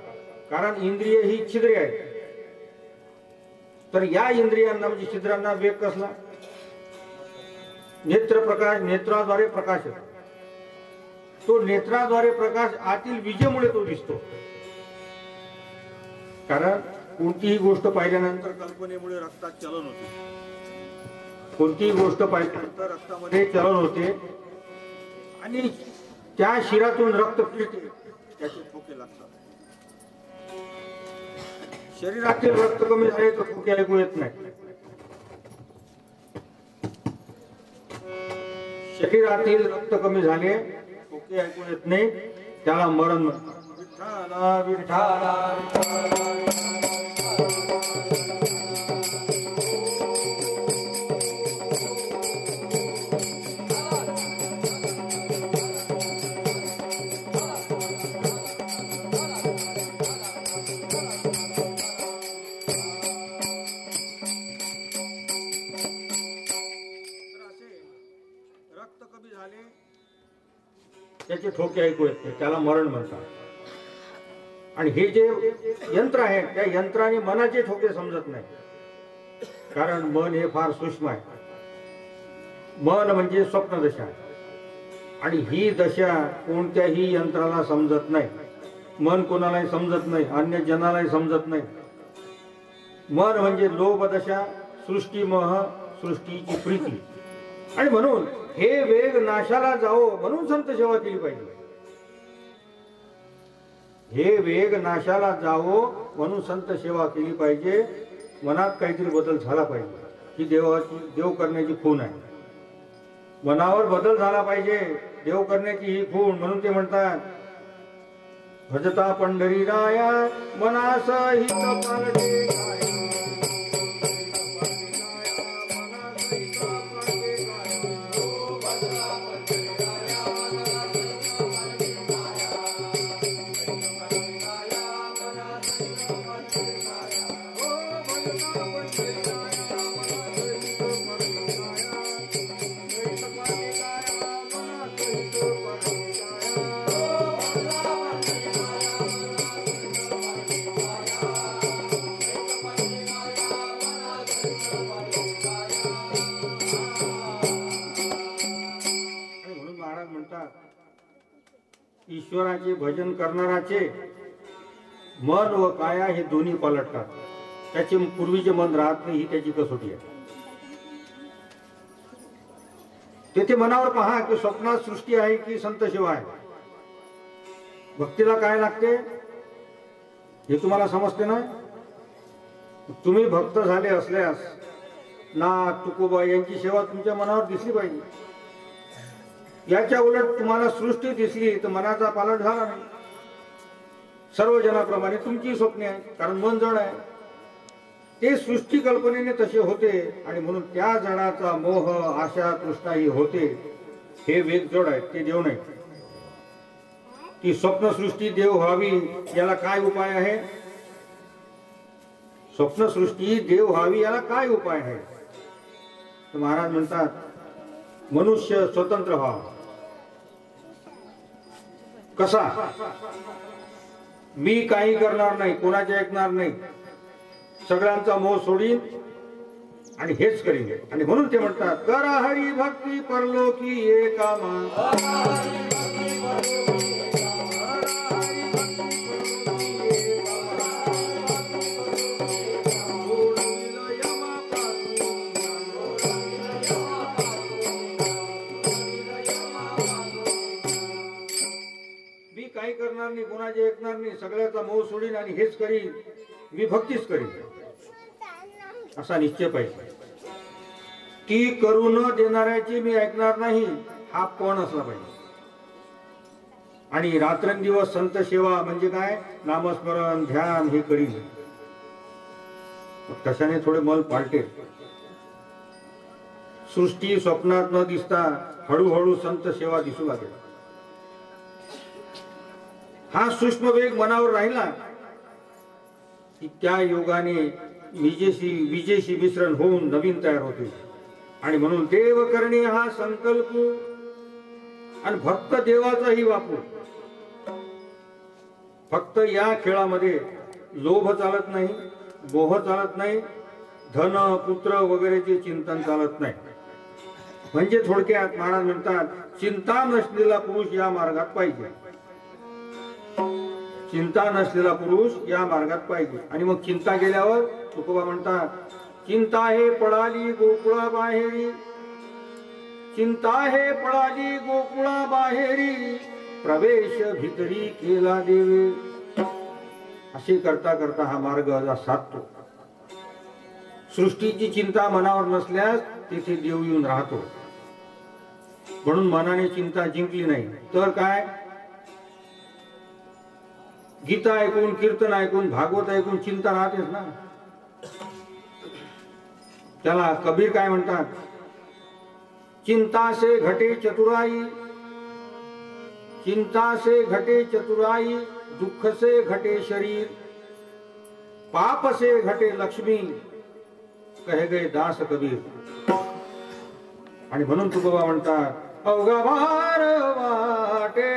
कारण इंद्रिय ही छिद्रे आहेत. तर या इंद्रियांना म्हणजे छिद्रांना वेग कसला? नेत्र प्रकाश, नेत्राद्वारे प्रकाश येतो. तो नेत्राद्वारे प्रकाश आतील विजेमुळे तो दिसतो. कारण कोणतीही गोष्ट पाहिल्यानंतर कल्पनेमुळे रक्तात चलन होते. कोणतीही गोष्ट पाहिल्यानंतर रक्तामध्ये चलन होते आणि त्या शिरातून रक्त फिरते, त्याचे ठोके लागतात. शरीरातील रक्त कमी झाले तर ठोके ऐकू येत नाही. शरीरातील रक्त कमी झाले, ठोके ऐकू येत नाही, त्याला मरण म्हणतात. विठ्ठला विठ्ठला त्याचे ठोके ऐकू येत नाही, त्याला मरण म्हणतात. आणि हे जे यंत्र आहे त्या यंत्राने मनाचे ठोके समजत नाही. कारण मन हे फार सूक्ष्म आहे. मन म्हणजे स्वप्न दशा, आणि ही दशा कोणत्याही यंत्राला समजत नाही. मन कोणालाही समजत नाही, अन्य जनालाही समजत नाही. मन म्हणजे लोभ दशा, सृष्टी मोह, सृष्टीची प्रीती. आणि म्हणून हे वेग नाशाला जावो म्हणून संत सेवा केली पाहिजे. हे वेग नाशाला जावो म्हणून संत सेवा केली पाहिजे. मनात काहीतरी बदल झाला पाहिजे. ही देव करण्याची खूण आहे. मनावर बदल झाला पाहिजे, देव करण्याची ही खूण. म्हणून ते म्हणतात भजता पंढरीराया मनासहित पालटे गाया. ईश्वराचे भजन करणाराचे मन व काया हे दोन्ही पलटतात. त्याचे पूर्वीचे मन राहत नाही, ही त्याची कसोटी आहे. तेथे मनावर पहा की स्वप्नात सृष्टी आहे की संत सेवा आहे. भक्तीला काय लागते हे तुम्हाला समजते ना. तुम्ही भक्त झाले असल्यास नाथ तुकोबा यांची सेवा तुमच्या मनावर दिसली पाहिजे. याच्या उलट तुम्हाला सृष्टी दिसली तर मनाचा पालट झाला नाही. सर्व जनाप्रमाणे तुमची स्वप्ने आहे, कारण मन जड आहे. ते सृष्टी कल्पनेने तसे होते आणि म्हणून त्या जडाचा मोह आशा तृष्णाही होते. हे वेग जड आहेत, ते देव नाही. ती स्वप्नसृष्टी देव व्हावी याला काय उपाय आहे. स्वप्नसृष्टी देव व्हावी याला काय उपाय आहे. तर महाराज म्हणतात मनुष्य स्वतंत्र व्हावा. कसा. मी काही करणार नाही, कोणाचे ऐकणार नाही, सगळ्यांचा मोह सोडीन आणि हेच करीन. आणि म्हणून ते म्हणतात करा हरी भक्ती परलोकी ये कामा. मी काही करणार नाही, कोणाचे ऐकणार नाही, सगळ्याचा मोह सोडीन आणि हेच करीन, मी भक्तीच करीन, असा निश्चय पाहिजे. ती करू न देणाऱ्याची मी ऐकणार नाही, हा पण असला पाहिजे. आणि रात्रंदिवस संत सेवा म्हणजे काय, नामस्मरण ध्यान हे करीन. तशाने थोडे मन पालटे. सृष्टी स्वप्नात न दिसता हळूहळू संत सेवा दिसू लागेल. हा सूक्ष्म वेग मनावर राहिला की त्या योगाने विजेशी मिश्रण होऊन नवीन तयार होते. आणि म्हणून देव करणे हा संकल्प आणि भक्त देवाचाही वापर. फक्त या खेळामध्ये लोभ चालत नाही, मोह चालत नाही, धन पुत्र वगैरेचे चिंतन चालत नाही. म्हणजे थोडक्यात महाराज म्हणतात चिंता नसलेला पुरुष या मार्गात पाहिजे. चिंता नसलेला पुरुष या मार्गात पाहिजे. आणि मग चिंता गेल्यावर तुकोबा म्हणतात चिंता हे पडाली गोकुळा बाहेरी, चिंता हे पडाली गोकुळा बाहेरी, प्रवेश भितरी केला देवे. असे करता करता हा मार्ग साधतो. सृष्टीची चिंता मनावर नसल्यास तिथे देव येऊन राहतो. म्हणून मनाने चिंता जिंकली नाही तर काय, गीता ऐकून कीर्तन ऐकून भागवत ऐकून चिंता राहतेच ना. त्याला कबीर काय म्हणतात, चिंता से घटे चतुराई, चिंता से घटे चतुराई, दुख से घटे शरीर, पाप से घटे लक्ष्मी, कहे गए दास कबीर. आणि म्हणून तुकोबा म्हणतात अवघा भार वाटे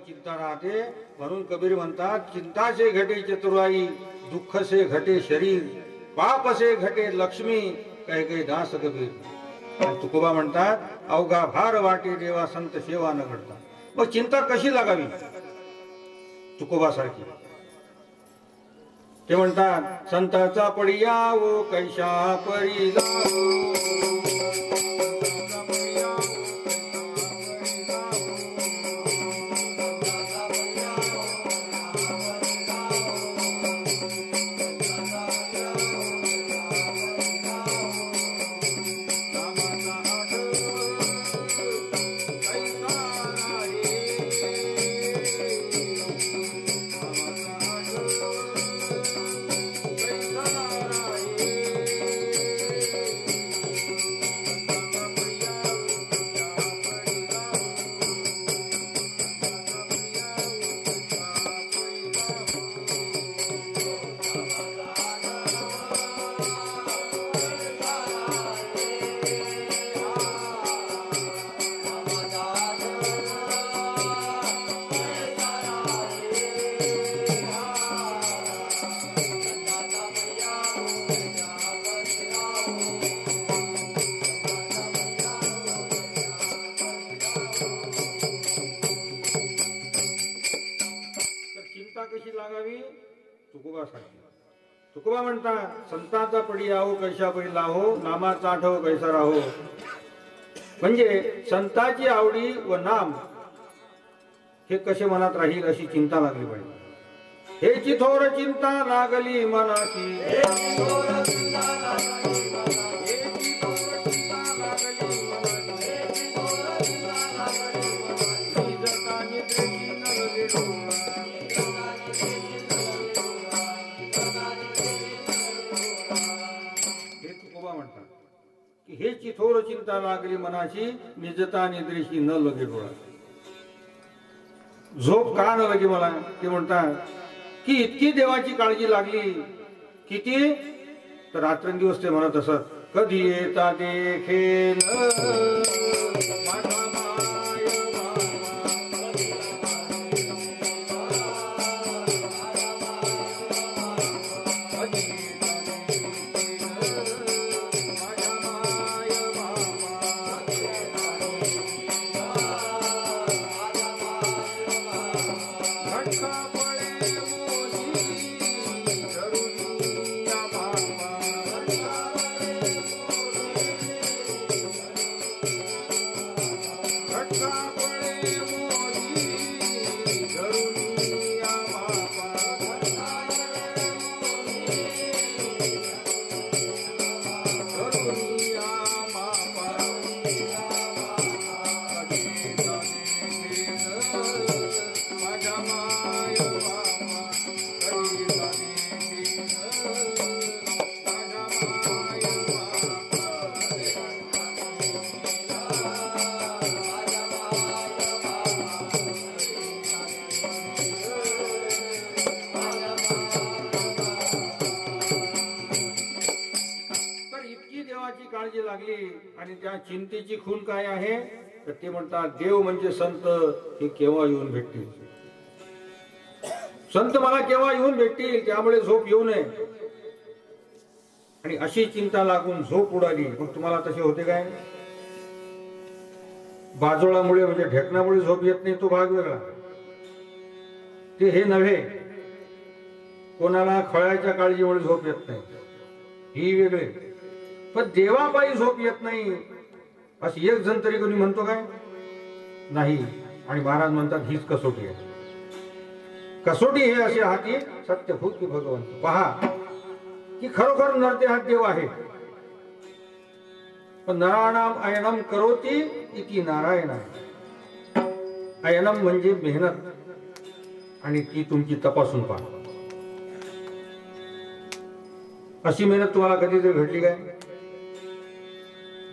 चिंता राहते. म्हणून कबीर म्हणतात, चिंता से घटे चतुराई, दुःख से घटे शरीर, पाप से घटे लक्ष्मी, काही काही दास कबीर. आणि तुकोबा म्हणतात, अवघा भार वाटे देवा संत सेवा न घडता. मग चिंता कशी लागावी तुकोबा सारखी? ते म्हणतात, संताचा पडियावो कैशा परी लावो, तुकोबा म्हणतात, संताचा पडी आहो कैशा पडी लाहो, नामाचा आठव कैसा राहो. म्हणजे संताची आवडी व नाम हे कसे मनात राहील अशी चिंता लागली पाहिजे. हे थोर चिंता लागली मनाची, हे चिथोर चिंता लागली मनाची, निजता निद्रेशी न लगे डोळा. झोप का न लगे मला? ते म्हणतात की इतकी देवाची काळजी लागली. किती तर रात्रंदिवस ते म्हणत असत, कधी येता देखेन काळजी लागली. आणि त्या चिंतेची खूण काय आहे तर ते म्हणतात, देव म्हणजे संत हे केव्हा येऊन भेटतील, संत मला केव्हा येऊन भेटतील, त्यामुळे झोप येऊ नये. आणि अशी चिंता लागून झोप उडाली. मग तुम्हाला तसे होते काय? बाजोळामुळे म्हणजे ढेकणामुळे झोप येत नाही तो भाग वेगळा, ते हे नव्हे. कोणाला खळ्याच्या काळजीमुळे झोप येत नाही ही वेगळे. पण देवाबाई झोप येत नाही अशी एक जण तरी कोणी म्हणतो काय? नाही. आणि महाराज म्हणतात हीच कसोटी आहे. कसोटी हे असे हाती सत्यभूत की भगवंत. पहा की खरोखर नरते हा देव आहे. पण नराणाम अयनम करोती इति नारायण आहे. अयनम म्हणजे मेहनत, आणि ती तुमची तपासून पहा. अशी मेहनत तुम्हाला कधीतरी घडली काय?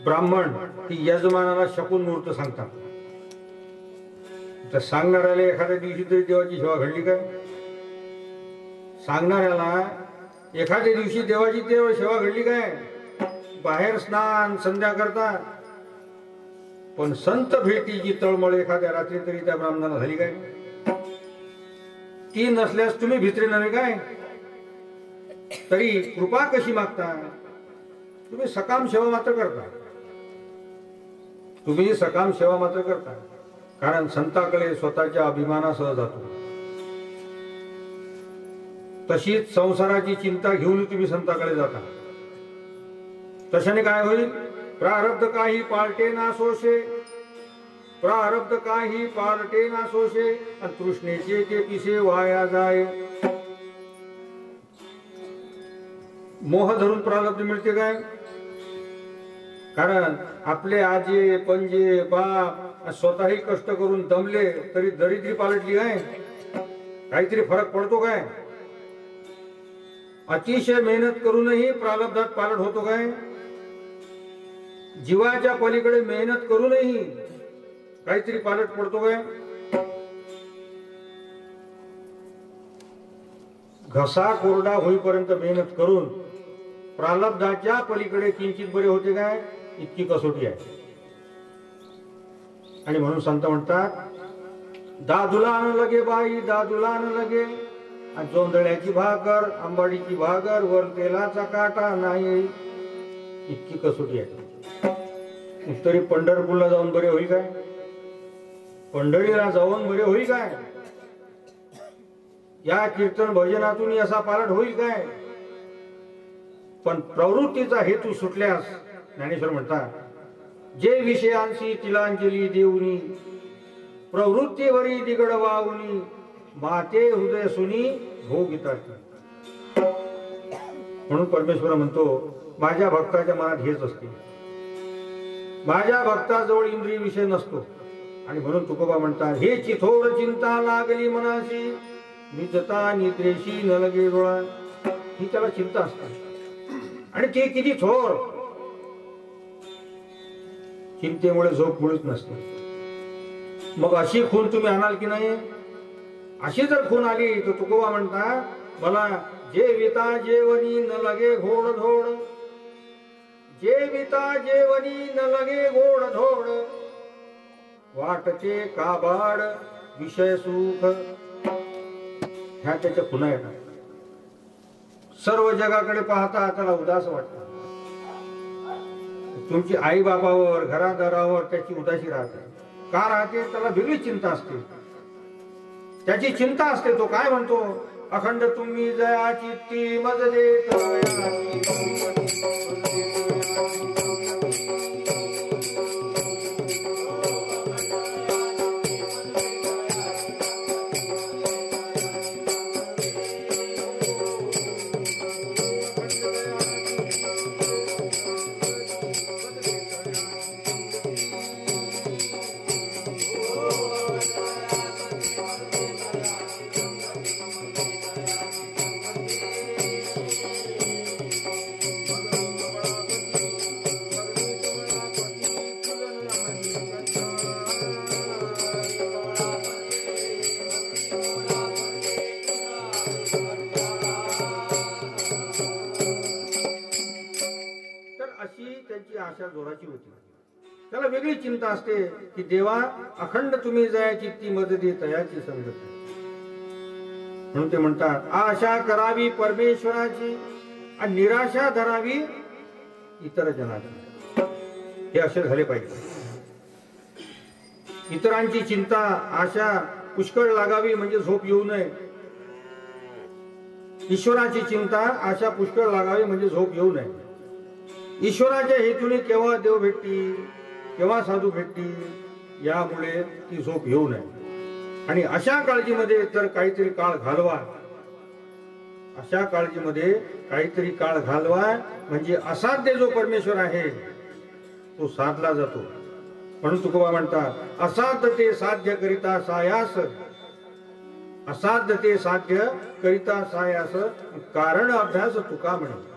ब्राह्मण ती यजमानाला शकून मुहूर्त सांगतात, तर सांगणाऱ्याला एखाद्या दिवशी तरी देवाची सेवा घडली काय? सांगणाऱ्याला एखाद्या दिवशी देवाची सेवा घडली काय? बाहेर स्नान संध्या करतात, पण संत भेटीची तळमळ एखाद्या रात्री तरी त्या ब्राह्मणाला झाली काय? ती नसल्यास तुम्ही भित्री नव्हे काय? तरी कृपा कशी मागता? तुम्ही सकाम सेवा मात्र करता. तुम्ही सकाम सेवा मात्र करता, कारण संताकडे स्वतःच्या अभिमानासह जातो. तशीच संसाराची चिंता घेऊन तुम्ही संताकडे जाता. तशाने काय होईल? प्रारब्ध काही पालटे ना सोशे, प्रारब्ध काही पालटे ना सोशे, आणि तृष्णेचे ते पिसे वाया जाय. मोह धरून प्रारब्ध मिळते काय? कारण आपले आजे पंजे बाप स्वतःही कष्ट करून दमले तरी दरिद्री पालटली काय? काहीतरी फरक पडतो काय? अतिशय मेहनत करूनही प्रारब्धात पालट होतो काय? जीवाच्या पलीकडे मेहनत करूनही काहीतरी पालट पडतो काय? घसा कोरडा होईपर्यंत मेहनत करून प्रारब्धाच्या पलीकडे किंचित बरे होते काय? इतकी कसोटी आहे. आणि म्हणून संत म्हणतात, दादूला न लगे बाई, दादूला न लगे, जोंधळ्याची भाकर, आंबाडीची भाकर, वर तेलाचा काटा नाही, इतकी कसोटी आहे. तरी पंढरपूरला जाऊन बरे होईल काय? पंढरीला जाऊन बरे होईल काय? या कीर्तन भजनातून असा पालट होईल काय? पण प्रवृत्तीचा हेतू सुटल्यास ज्ञानेश्वर म्हणतात, जे विषयांशी तिलांजली देऊनी, प्रवृत्तीवरी दिगड वाहुनी, माते हृदय सुनी भोगितात. म्हणून परमेश्वर म्हणतो, माझ्या भक्ताच्या मनात हेच असते. माझ्या भक्ताजवळ इंद्रिय विषय नसतो. आणि म्हणून तुकोबा म्हणतात, हे चिथोर चिंता लागली मनाशी, निजता निद्रेशी न लगे डोळा. ही त्याला चिंता असते. आणि ती किती थोर, चिंतेमुळे झोप मुळीच नसते. मग अशी खून तुम्ही आणाल की नाही? अशी जर खून आली तर तुकोबा म्हणता, मला जेविता जेवणी न लगे घोड धोड, जेविता जेवणी न लगे घोड धोड, वाटचे काबाड विषय सुख. ह्या त्याच्या खुणा येतात. सर्व जगाकडे पाहता त्याला उदास वाटतं. तुमची आई बाबावर, घरादारावर त्याची उदासी राहते. का राहते? त्याला वेगळी चिंता असते. त्याची चिंता असते. तो काय म्हणतो? अखंड तुम्ही जया चित्ती मज देत. आशा जोराची होती. त्याला वेगळी चिंता असते की देवा अखंड तुम्ही जायची ती मदती तयाची संगती. म्हणून ते म्हणतात, आशा करावी परमेश्वराची आणि निराशा धरावी इतर जनाची. हे असे झाले पाहिजे. इतरांची चिंता आशा पुष्कळ लागावी म्हणजे झोप येऊ नये. ईश्वराची चिंता आशा पुष्कळ लागावी म्हणजे झोप येऊ नये. ईश्वराच्या हेतूने केव्हा देव भेटतील, केव्हा साधू भेटतील, यामुळे ती झोप येऊ नये. आणि अशा काळजीमध्ये तर काहीतरी काळ घालवा. अशा काळजीमध्ये काहीतरी काळ घालवा म्हणजे असाध्य जो परमेश्वर आहे तो साधला जातो. म्हणून तुकोबा म्हणतात, असाध्य ते साध्य करिता सायास, असाध्य ते साध्य करिता सायास, कारण अभ्यास तुका म्हणे.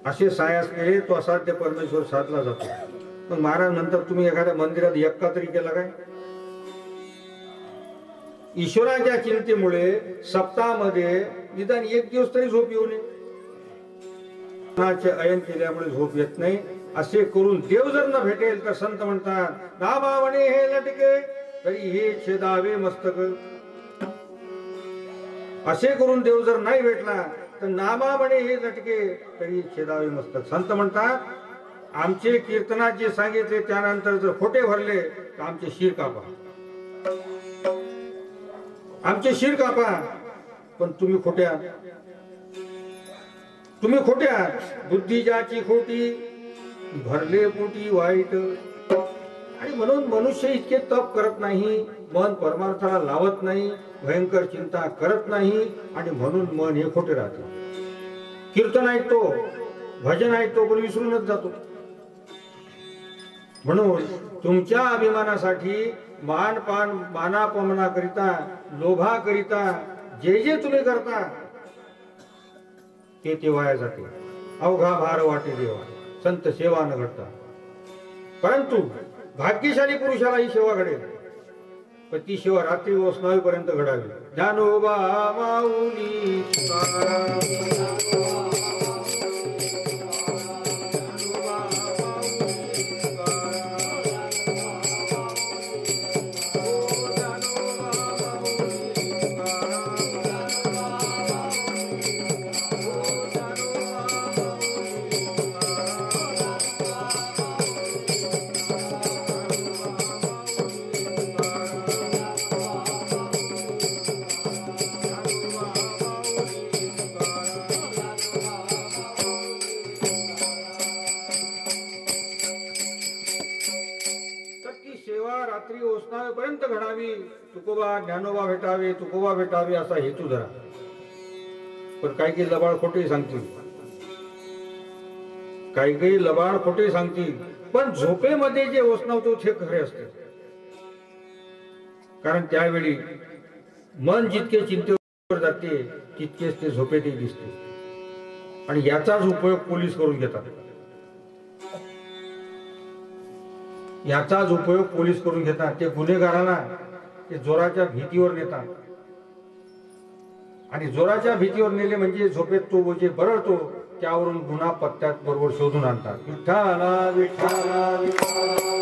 असे सायास केले तो असाध्य परमेश्वर साधला जातो. मग महाराज नंतर तुम्ही एखाद्या मंदिरात यक्का तरी केला काय? ईश्वराच्या चिंतेमुळे सप्ताहामध्ये निदान एक दिवस तरी झोप येऊ नये. अयन केल्यामुळे झोप येत नाही. असे करून देव जर न भेटेल तर संत म्हणतात, नामावणे हे लटके तरी हे छेदावे मस्तक. असे करून देव जर नाही भेटला तर नामा म्हणे हे लटके तरी छेदावे मस्तक. संत म्हणतात आमचे कीर्तनात जे सांगितले त्यानंतर जर खोटे भरले तर आमचे शिर कापा, आमचे शिर कापा. पण तुम्ही खोट्या, तुम्ही खोट्या. बुद्धी ज्याची खोटी भरले पोटी वाईट. आणि म्हणून मनुष्य इतके तप करत नाही, मन परमार्थाला लावत नाही, भयंकर चिंता करत नाही आणि म्हणून मन हे खोटे राहते. कीर्तन ऐकतो, भजन ऐकतो पण विसरूनच जातो. म्हणून तुमच्या अभिमानासाठी मानापमाना करिता, लोभा करिता जे जे तुम्ही करता ते वाया जाते. अवघा भार वाटे देवा संत सेवा न घडता. परंतु भाग्यशाली पुरुषाला ही सेवा घडेल, पण ती सेवा रात्री वसनावीपर्यंत घडावी. ज्ञानोबा माऊली पर्यंत घडावी. तुकोबा ज्ञानोबा भेटावे, तुकोबा भेटावे असा हेतू धरा. पण काही काही लबाड खोटे सांगतील, काही काही लबाड खोटे सांगतील, पण झोपेमध्ये जे वसनावतो ते खरे असते. कारण त्यावेळी मन जितके चिंतेवर जाते तितकेच ते झोपेतही दिसते. आणि याचाच उपयोग पोलीस करून घेतात, याचाच उपयोग पोलीस करून घेतात. ते गुन्हेगाराला ते जोराच्या भीतीवर नेतात आणि जोराच्या भीतीवर नेले म्हणजे झोपेत तो जे बरळतो त्यावरून गुन्हा पत्त्यात बरोबर शोधून आणतात. विठ्ठला विठ्ठला विठ्ठला.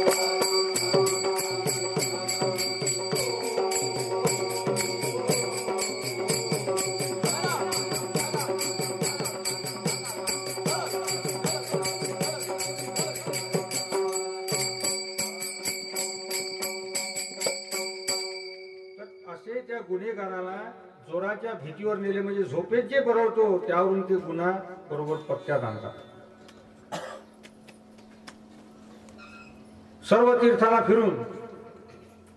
गुन्हेगाराला जोराच्या भीतीवर नेले म्हणजे झोपेत जे बरळतो त्यावरून ते गुन्हा बरोबर पत्त्यात आणतात. सर्व तीर्थाला फिरून,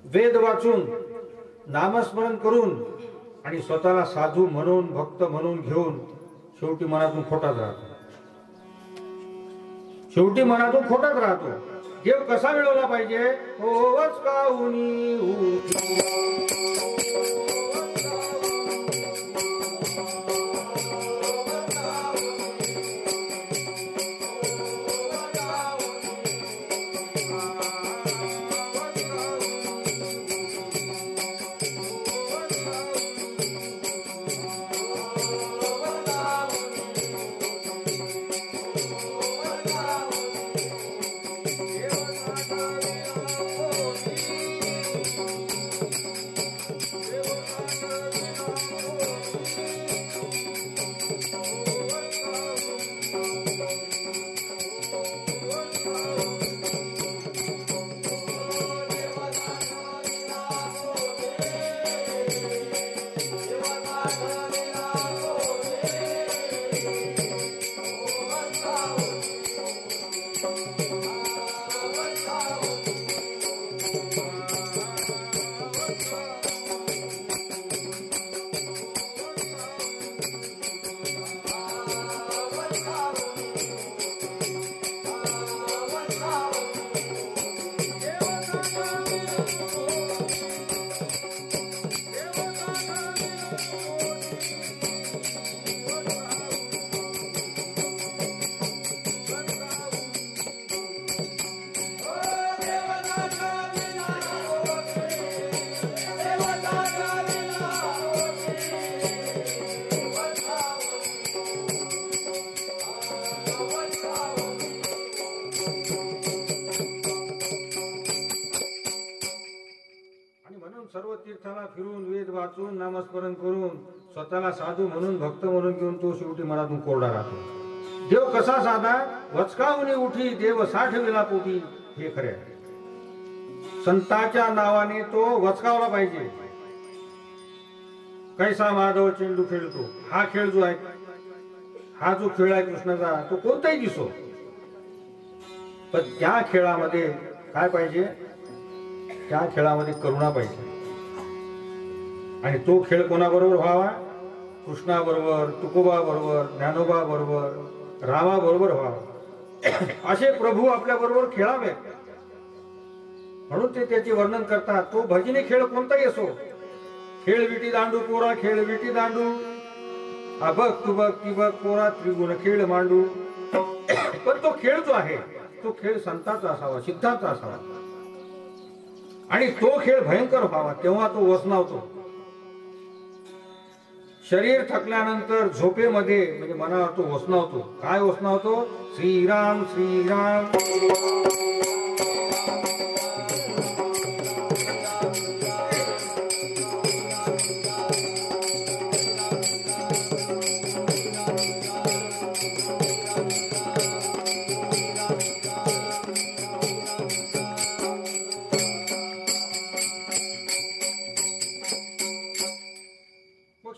वेद वाचून, नामस्मरण करून आणि स्वतःला साधू म्हणून, भक्त म्हणून घेऊन शेवटी मनातून खोटाच राहतो. शेवटी मनातून खोटाच राहतो. देव कसा मिळवला पाहिजे? होवच काऊनी उठी. तीर्थाला फिरून वेद वाचून नामस्मरण करून स्वतःला साधू म्हणून भक्त म्हणून घेऊन तो शेवटी मनातून कोरडा राहतो. देव कसा साधा वचकावणी उठी देव साठ वेळा पोटी, हे खरे आहे. संताच्या नावाने तो वचकावला पाहिजे. कैसा माधव चेंडू खेळतो, हा खेळ जो आहे, हा जो खेळ आहे कृष्णाचा, तो कोणताही दिसो, पण त्या खेळामध्ये काय पाहिजे, त्या खेळामध्ये करुणा पाहिजे. आणि तो खेळ कोणाबरोबर व्हावा, कृष्णाबरोबर, तुकोबा बरोबर, ज्ञानोबा बरोबर, रामा बरोबर व्हावा. असे प्रभू आपल्या बरोबर खेळावे. म्हणून ते त्याचे वर्णन करतात. तो भजनी खेळ कोणताही असो, खेळ विटी दांडू पोरा, खेळ विटी दांडू, अबक तुबक तिबक पोरा, त्रिगुण खेळ मांडू. पण तो खेळ जो आहे तो खेळ संतांचा असावा, सिद्धांचा असावा. आणि तो खेळ भयंकर व्हावा, तेव्हा तो वसनावतो. शरीर थकल्यानंतर झोपेमध्ये म्हणजे मनावर तो वसनावतो. काय वसनावतो, श्रीराम श्रीराम.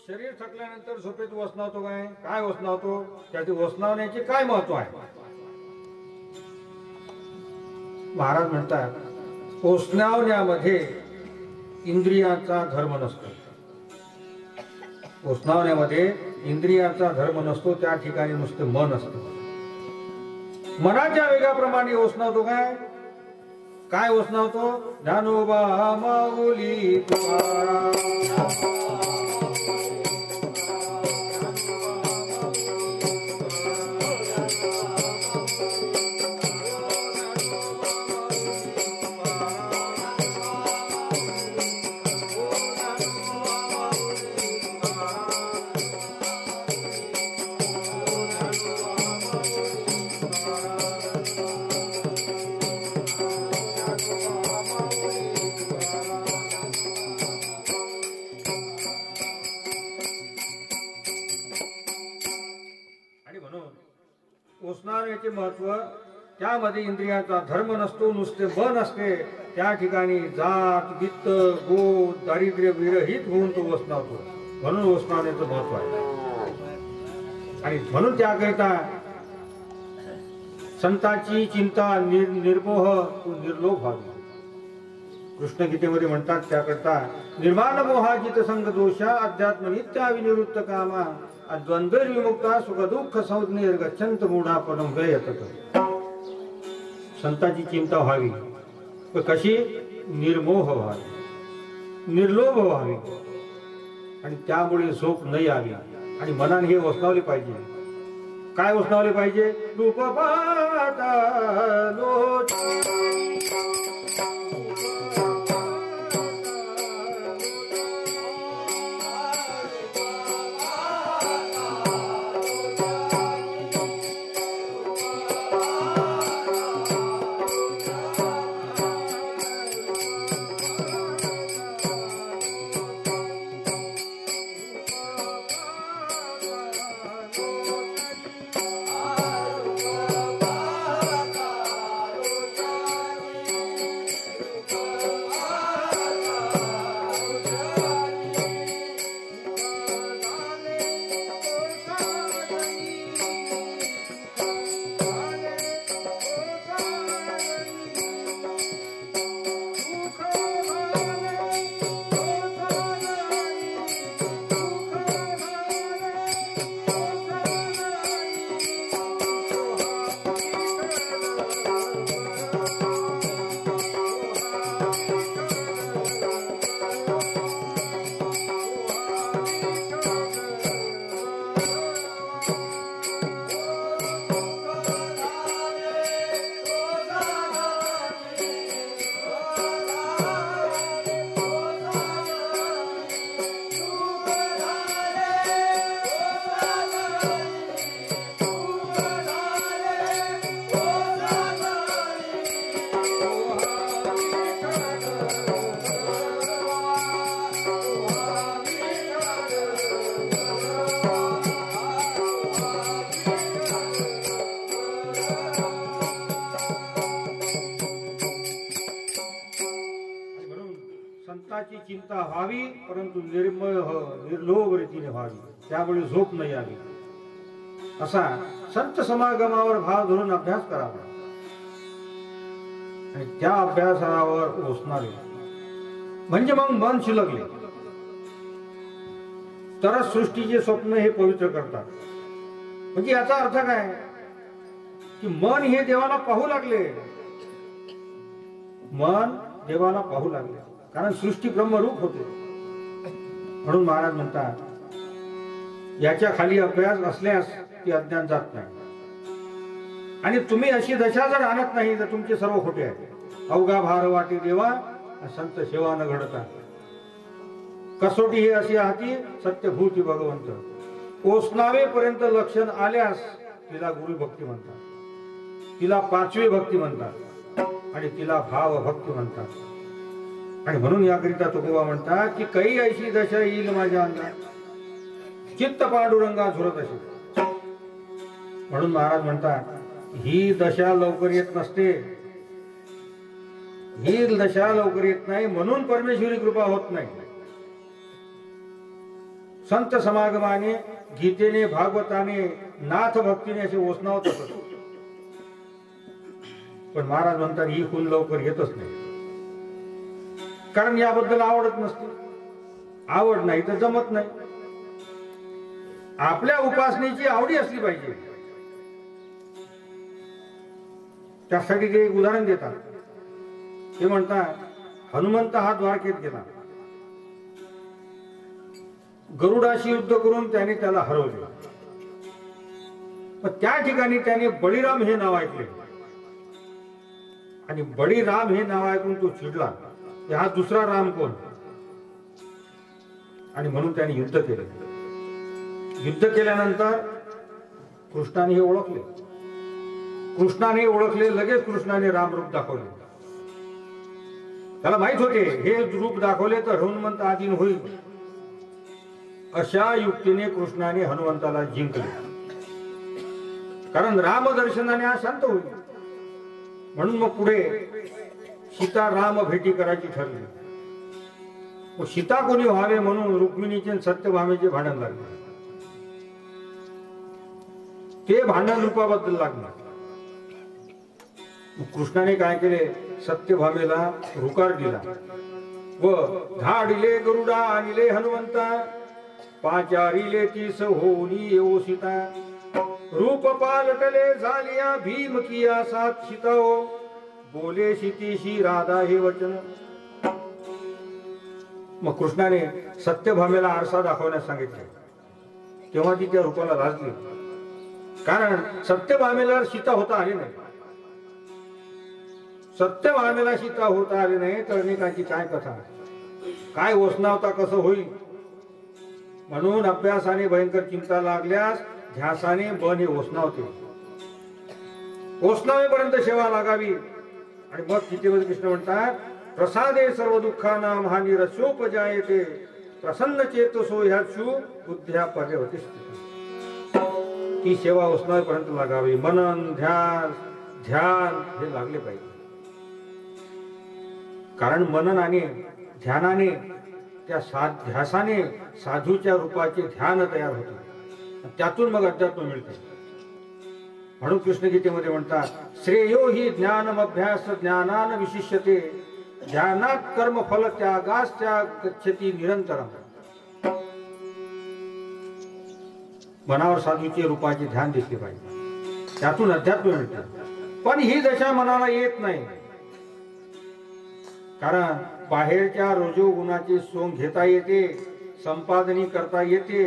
शरीर थकल्यानंतर झोपेत वसनावतो. काय वसनावतो, त्याचे वसनावण्याचे काय महत्व आहे. महाराज म्हणतात, वसनावण्यामध्ये इंद्रियांचा धर्म नसतो. वसनावण्यामध्ये इंद्रियांचा धर्म नसतो, त्या ठिकाणी नुसते मन असतं. मनाच्या वेगाप्रमाणे वसनावतो. काय वसनावतो, ज्ञानोबा माऊली तुकाराम. वसनावण्याचे महत्व, त्यामध्ये इंद्रियांचा धर्म नसतो, नुसते मन असते. त्या ठिकाणी जात वित्त गोद दारिद्र्य विरहित होऊन तो वसनावतो. म्हणून वसनावण्याचं महत्व आहे. आणि म्हणून त्याकरिता संतांची चिंता निर्मोह निर्लोभ व्हावी. कृष्ण गीतेमध्ये म्हणतात, त्याकरता निर्माण मोहाजित संग दोषा अध्यात्म नित्या विनिवृत्त कामा द्वंद्व विमुक्ता सुख दुःख संज्ञेर गच्छंत मूढा पदम व्ययतत. संतांची चिंता व्हावी, कशी, निर्मोह व्हावी, निर्लोभ व्हावी, आणि त्यामुळे झोप न यावी. आणि मनाने हे वसनावले पाहिजे. काय वसनावले पाहिजे, रूप पाहता चिंता व्हावी, परंतु निर्लोभ रीतीने व्हावी, त्यामुळे झोप नाही यावी, असा संत समागमावर भाव धरून अभ्यास करावा आणि त्या अभ्यासावर ओसणारे म्हणजे मग मन शिलगले तरच सृष्टीचे स्वप्न हे पवित्र करतात. म्हणजे याचा अर्थ काय की मन हे देवाला पाहू लागले, मन देवाला पाहू लागले, कारण सृष्टी ब्रह्मरूप होते. म्हणून महाराज म्हणतात याच्या खाली अभ्यास असल्यास ती अज्ञान जात नाही. आणि तुम्ही अशी दशा जर आणत नाही तर तुमचे सर्व खोटे आहे. अवघा भार वाटे देवा संत सेवा न घडता, कसोटी हे अशी हाती सत्यभूती भगवंत. ओसनावे पर्यंत लक्षण आल्यास तिला गुरु भक्ती म्हणतात, तिला पाचवी भक्ती म्हणतात आणि तिला भाव भक्ती म्हणतात. आणि म्हणून याकरिता तुकोबा म्हणतात की काही ऐशी दशा येईल माझ्या अंगात, चित्त पांडुरंगा झुरत असे. म्हणून महाराज म्हणतात ही दशा लवकर येत नसते, ही दशा लवकर येत नाही, म्हणून परमेश्वरी कृपा होत नाही. संत समागमाने, गीतेने, भागवताने, नाथ भक्तीने असे ओसनावत असत. पण महाराज म्हणतात ही खून लवकर येतच नाही, कारण याबद्दल आवडत नसते. आवड नाही तर जमत नाही. आपल्या उपासनेची आवडी असली पाहिजे. त्यासाठी ते एक उदाहरण देतात. ते म्हणतात हनुमंत हा द्वारकेत गेला, गरुडाशी युद्ध करून त्याने त्याला हरवले. पण त्या ठिकाणी त्याने बळीराम हे नाव ऐकले आणि बळीराम हे नाव ऐकून तो चिडला, हा दुसरा राम कोण, आणि म्हणून त्याने युद्ध केले. युद्ध केल्यानंतर कृष्णाने हे ओळखले, कृष्णाने ओळखले, लगेच कृष्णाने राम रूप दाखवले. त्याला माहित होते हे रूप दाखवले तर हनुमंत आधीन होईल. अशा युक्तीने कृष्णाने हनुमंताला जिंकले, कारण रामदर्शनाने हा शांत होईल. म्हणून मग पुढे सीता राम भेटी करायची ठरली. मग सीता कोणी व्हावे म्हणून रुक्मिणीचे सत्यभामेचे भांडण लागले. ते भांडण रूपाबद्दल लागले. कृष्णाने काय केले, सत्यभामेला रुकार दिला व धाडिले गरुडा आणले हनुमंता, पाचारिले तीस होनी येऊ सीता, रूप पालटले झालिया भीम किया सात सीताओ, बोले सीतेशी राधा हे वचन. मग कृष्णाने सत्यभामेला आरसा दाखवण्यास सांगितले. तेव्हा ती त्या रूपाला लाजली, कारण सत्यभामेला सीता होता आली नाही. सत्यभामेला सीता होता आली नाही तर अनेकांची काय कथा, काय ओसनावता कसं होईल. म्हणून अभ्यासाने भयंकर चिंता लागल्यास ध्यासाने बन हे ओसनावते. ओसनावेपर्यंत सेवा लागावी. आणि मग गीतेमध्ये कृष्ण म्हणतात प्रसादे सर्व दुःखानां हानी रस्योपजायते, प्रसन्न चेतसो ह्याचु बुद्ध्या पर्यवतिष्ठते. ती सेवा ओसनावेपर्यंत लागावी. मनन ध्यान ध्यान हे लागले पाहिजे, कारण मनन आणि ध्यानाने त्या ध्यासाने साधूच्या रूपाचे ध्यान तयार होते, त्यातून मग अध्यात्म मिळते. म्हणून कृष्ण गीतेमध्ये म्हणतात श्रेयो ही ज्ञानम अभ्यास ज्ञानान विशिष्यते, ध्यानात कर्म फल त्यागास्त्या गच्छति निरंतरम. मनावर साधूचे रूपाचे ध्यान दिसले पाहिजे, त्यातून अध्यात्म मिळते. पण ही दशा मनाला येत नाही, कारण बाहेरच्या रजोगुणाचे सोंग घेता येते, संपादनी करता येते,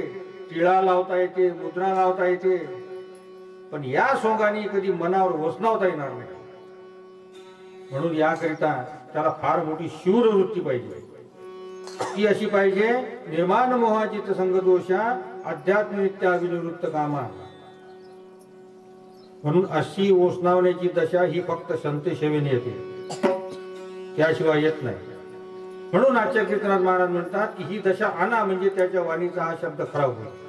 टिळा लावता येते, मुद्रा लावता येते, पण या सोंगाने कधी मनावर ओसनावता येणार नाही. म्हणून याकरिता त्याला फार मोठी शूर वृत्ती पाहिजे. ती अशी पाहिजे निर्माण मोहाचित संगदोषा अध्यात्मनित्या विनिवृत्त कामा. म्हणून अशी ओसनावण्याची दशा ही फक्त संत सेवेने येते, त्याशिवाय येत नाही. म्हणून आजच्या कीर्तनात महाराज म्हणतात की ही दशा आणा, म्हणजे त्याच्या वाणीचा हा शब्द खराब होईल.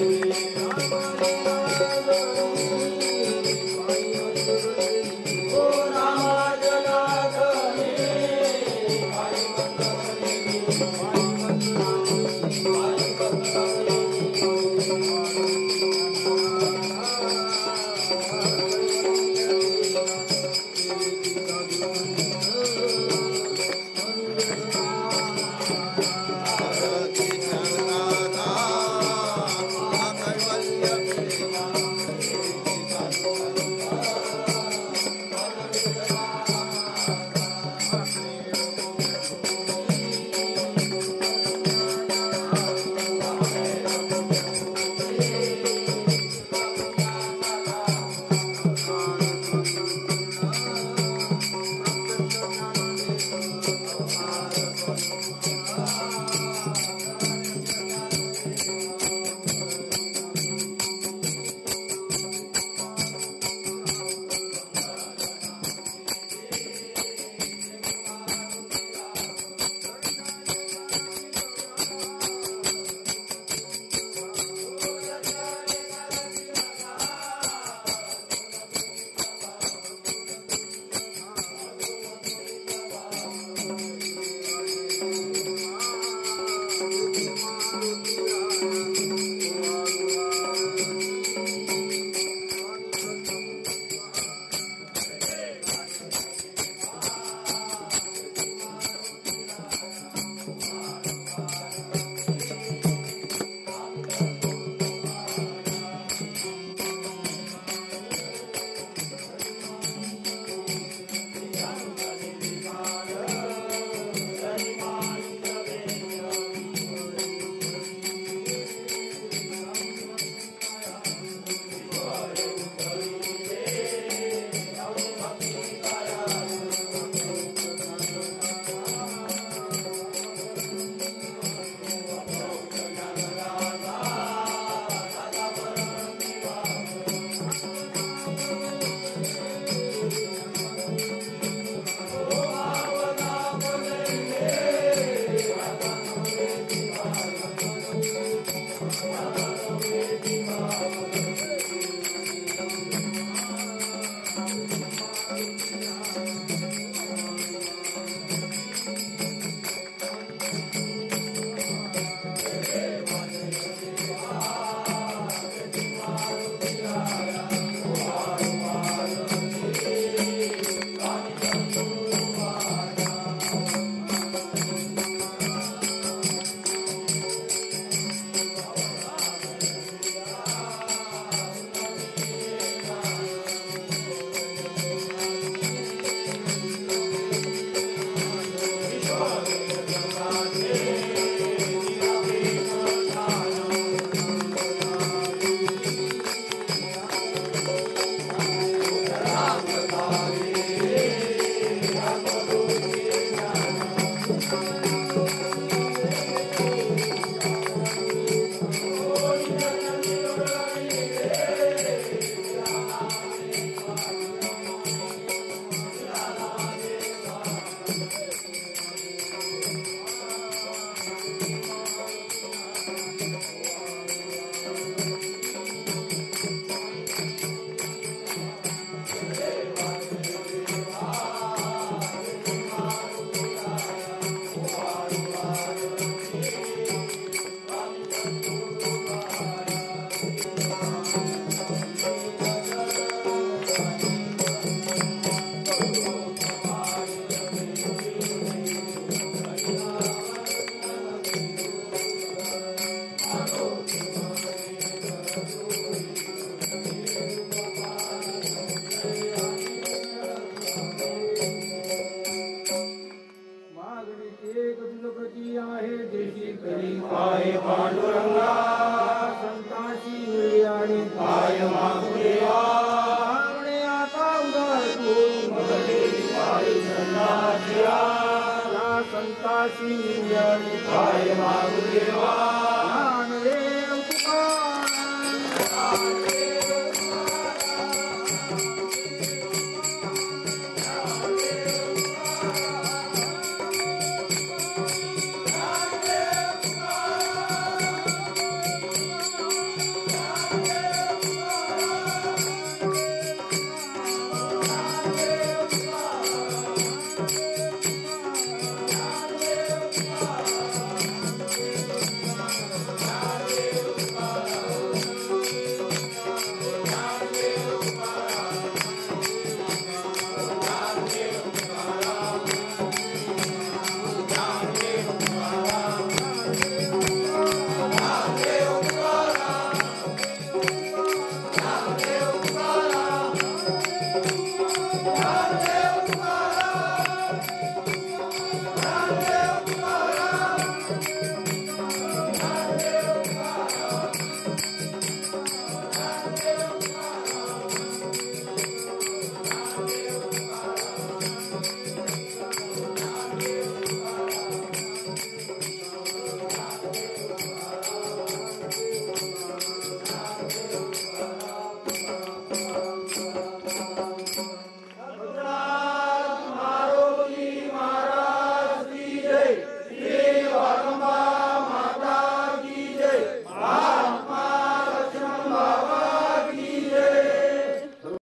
Thank you. पाय पांडुरंगा संतांची मिळी आणि पाय मागुदेवा मागणे आता उदार तू मगदेवी पाय संतांची या संतांची मिळी आणि पाय मागुदेवा